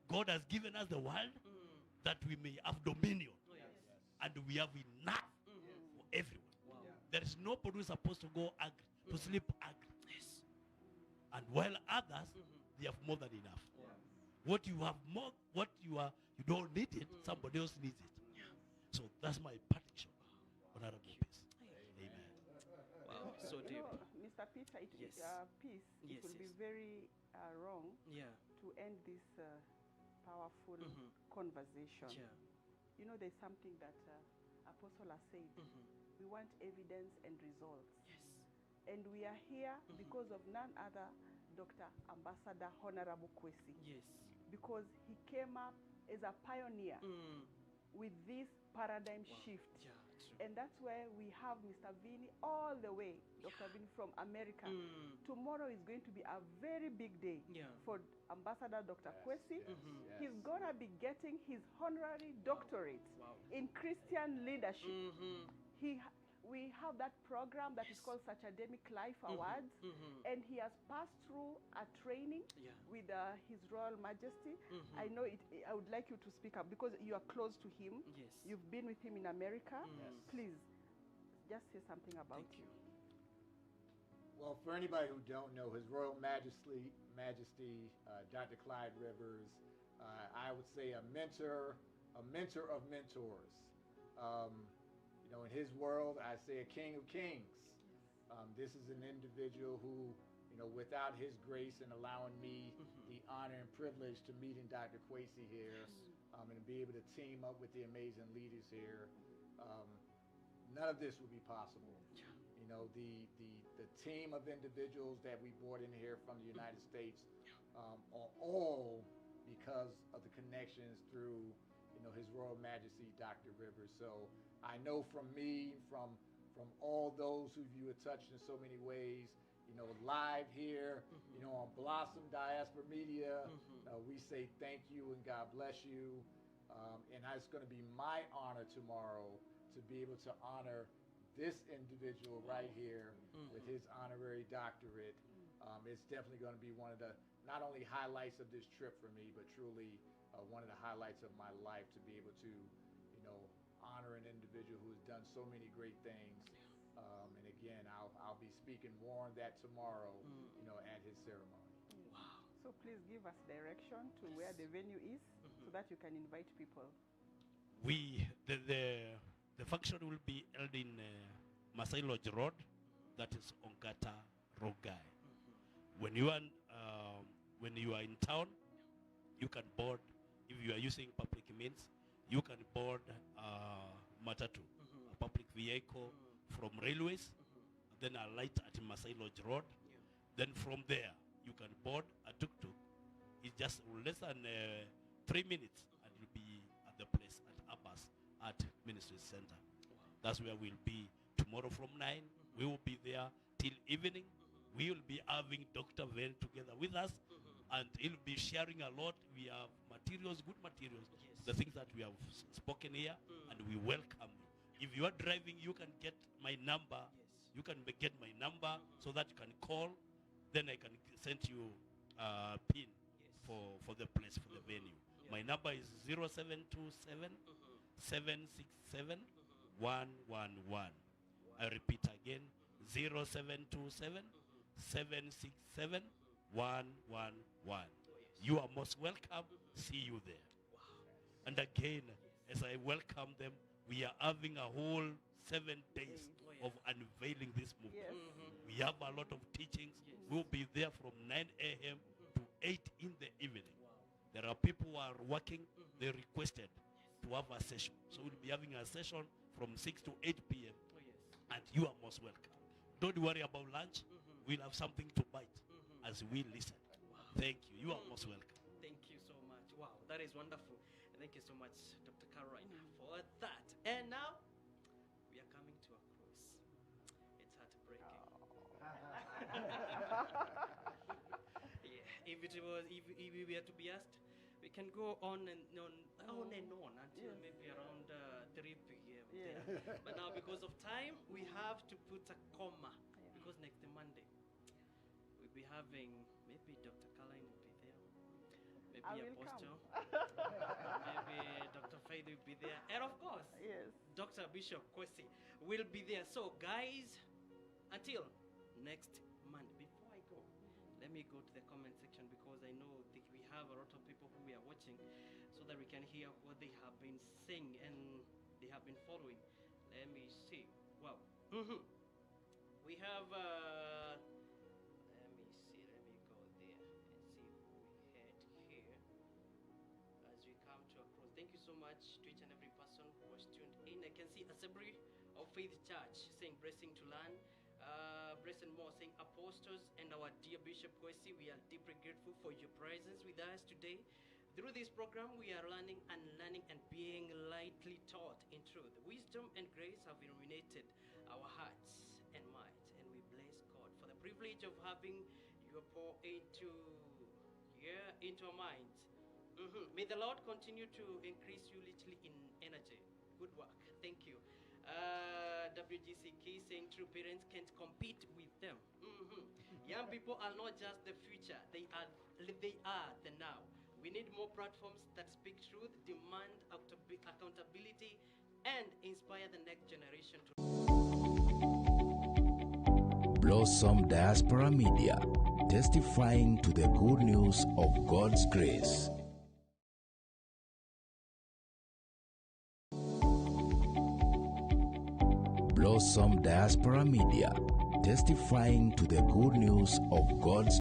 God has given us the world that we may have dominion. And we have enough for everyone. There is nobody who is supposed to go angry, to sleep angry. And while others, they have more than enough. What you have more, you don't need it, somebody else needs it. So that's my parting shot. Honorable peace. Amen. Wow, so You deep. know, Mr. Peter, Yes. peace, Yes, it will be yes. very wrong Yeah. to end this powerful conversation. Yeah. You know, there's something that Apostle has said. We want evidence and results. Yes. And we are here because of none other Dr. Ambassador Honorable Kwesi. Yes. Because he came up as a pioneer with this paradigm shift. Yeah, true. And that's where we have Mr. VENNY all the way, Dr. VENNY from America. Tomorrow is going to be a very big day Yeah. for Ambassador Dr. Kwesi. He's going to be getting his honorary doctorate Wow. in Christian leadership. we have that program that is Yes. called Such Academic Life Awards, and he has passed through a training Yeah. with His Royal Majesty. Mhm. I know it. I would like you to speak up because you are close to him. Yes. You've been with him in America. Yes. Please, just say something about Thank you. Well, for anybody who don't know, His Royal Majesty, Dr. Clyde Rivers, I would say a mentor of mentors. You know, in his world, I say a king of kings. This is an individual who, you know, without his grace and allowing me the honor and privilege to meeting Dr. Kwesi here, and be able to team up with the amazing leaders here, none of this would be possible. You know, the team of individuals that we brought in here from the United States are all because of the connections through, you know, His Royal Majesty, Dr. Rivers. So I know from me, from all those who you have touched in so many ways, you know, live here, you know, on Blossom Diaspora Media, we say thank you and God bless you. And it's going to be my honor tomorrow to be able to honor this individual right here with his honorary doctorate. It's definitely going to be one of the not only highlights of this trip for me, but truly one of the highlights of my life to be able to, you know, honor an individual who has done so many great things. And again, I'll be speaking more on that tomorrow, you know, at his ceremony. Wow. So please give us direction to where the venue is so that you can invite people. The function will be held in Masai Lodge Road, that is Ongata Rogai. When you are in town, you can board. If you are using public means, you can board matatu, a public vehicle from railways, then alight at Masai Lodge Road. Then from there, you can board a tuk-tuk. It's just less than 3 minutes, and you'll be at the place at Abbas at Ministry Center. That's where we'll be tomorrow from 9. We will be there till evening. We will be having Dr. Venn together with us, and he'll be sharing a lot. We have materials, good materials, the things that we have spoken here, and we welcome you. If you are driving, you can get my number. You can get my number so that you can call. Then I can send you a pin for the place, for the venue. My number is 0727 767 111. I repeat again, 0727 767 111. You are most welcome. See you there. And again, as I welcome them, we are having a whole 7 days of unveiling this movement. We have a lot of teachings. We'll be there from 9 a.m. to 8 in the evening. There are people who are working. They requested to have a session. So we'll be having a session from 6 to 8 p.m. And you are most welcome. Don't worry about lunch. We'll have something to bite as we listen. Thank you. You are most welcome. Thank you so much. Wow, that is wonderful. Thank you so much, Dr. Caroline, for that. And now, we are coming to a close. It's heartbreaking. Yeah, if we were to be asked, we can go on and on until maybe around 3 p.m. there. But now, because of time, we have to put a comma, because next Monday, we'll be having, maybe Dr. Caroline will be there. Maybe I will Apostle. come. Maybe Dr. Faith will be there. And of course, Yes. Dr. Bishop Kwesi will be there. So, guys, until next Monday, before I go, let me go to the comment section because I know we have a lot of people who are watching so that we can hear what they have been saying and they have been following. Let me see. Wow. We have, let me see, let me go there and see who we had here as we come to a close. Thank you so much to each and every person who was tuned in. I can see Assembly of Faith Church saying blessing to learn. Blessing more saying apostles and our dear Bishop Kwesi, we are deeply grateful for your presence with us today. Through this program, we are learning and being lightly taught in truth. Wisdom and grace have illuminated our hearts and minds, and we bless God for the privilege of having your pour into our minds. May the Lord continue to increase you literally in energy. Good work. Thank you. WGCK saying true parents can't compete with them. Young people are not just the future, they are the now. We need more platforms that speak truth, demand accountability, and inspire the next generation to. Blossom Diaspora Media, testifying to the good news of God's grace. Blossom Diaspora Media, testifying to the good news of God's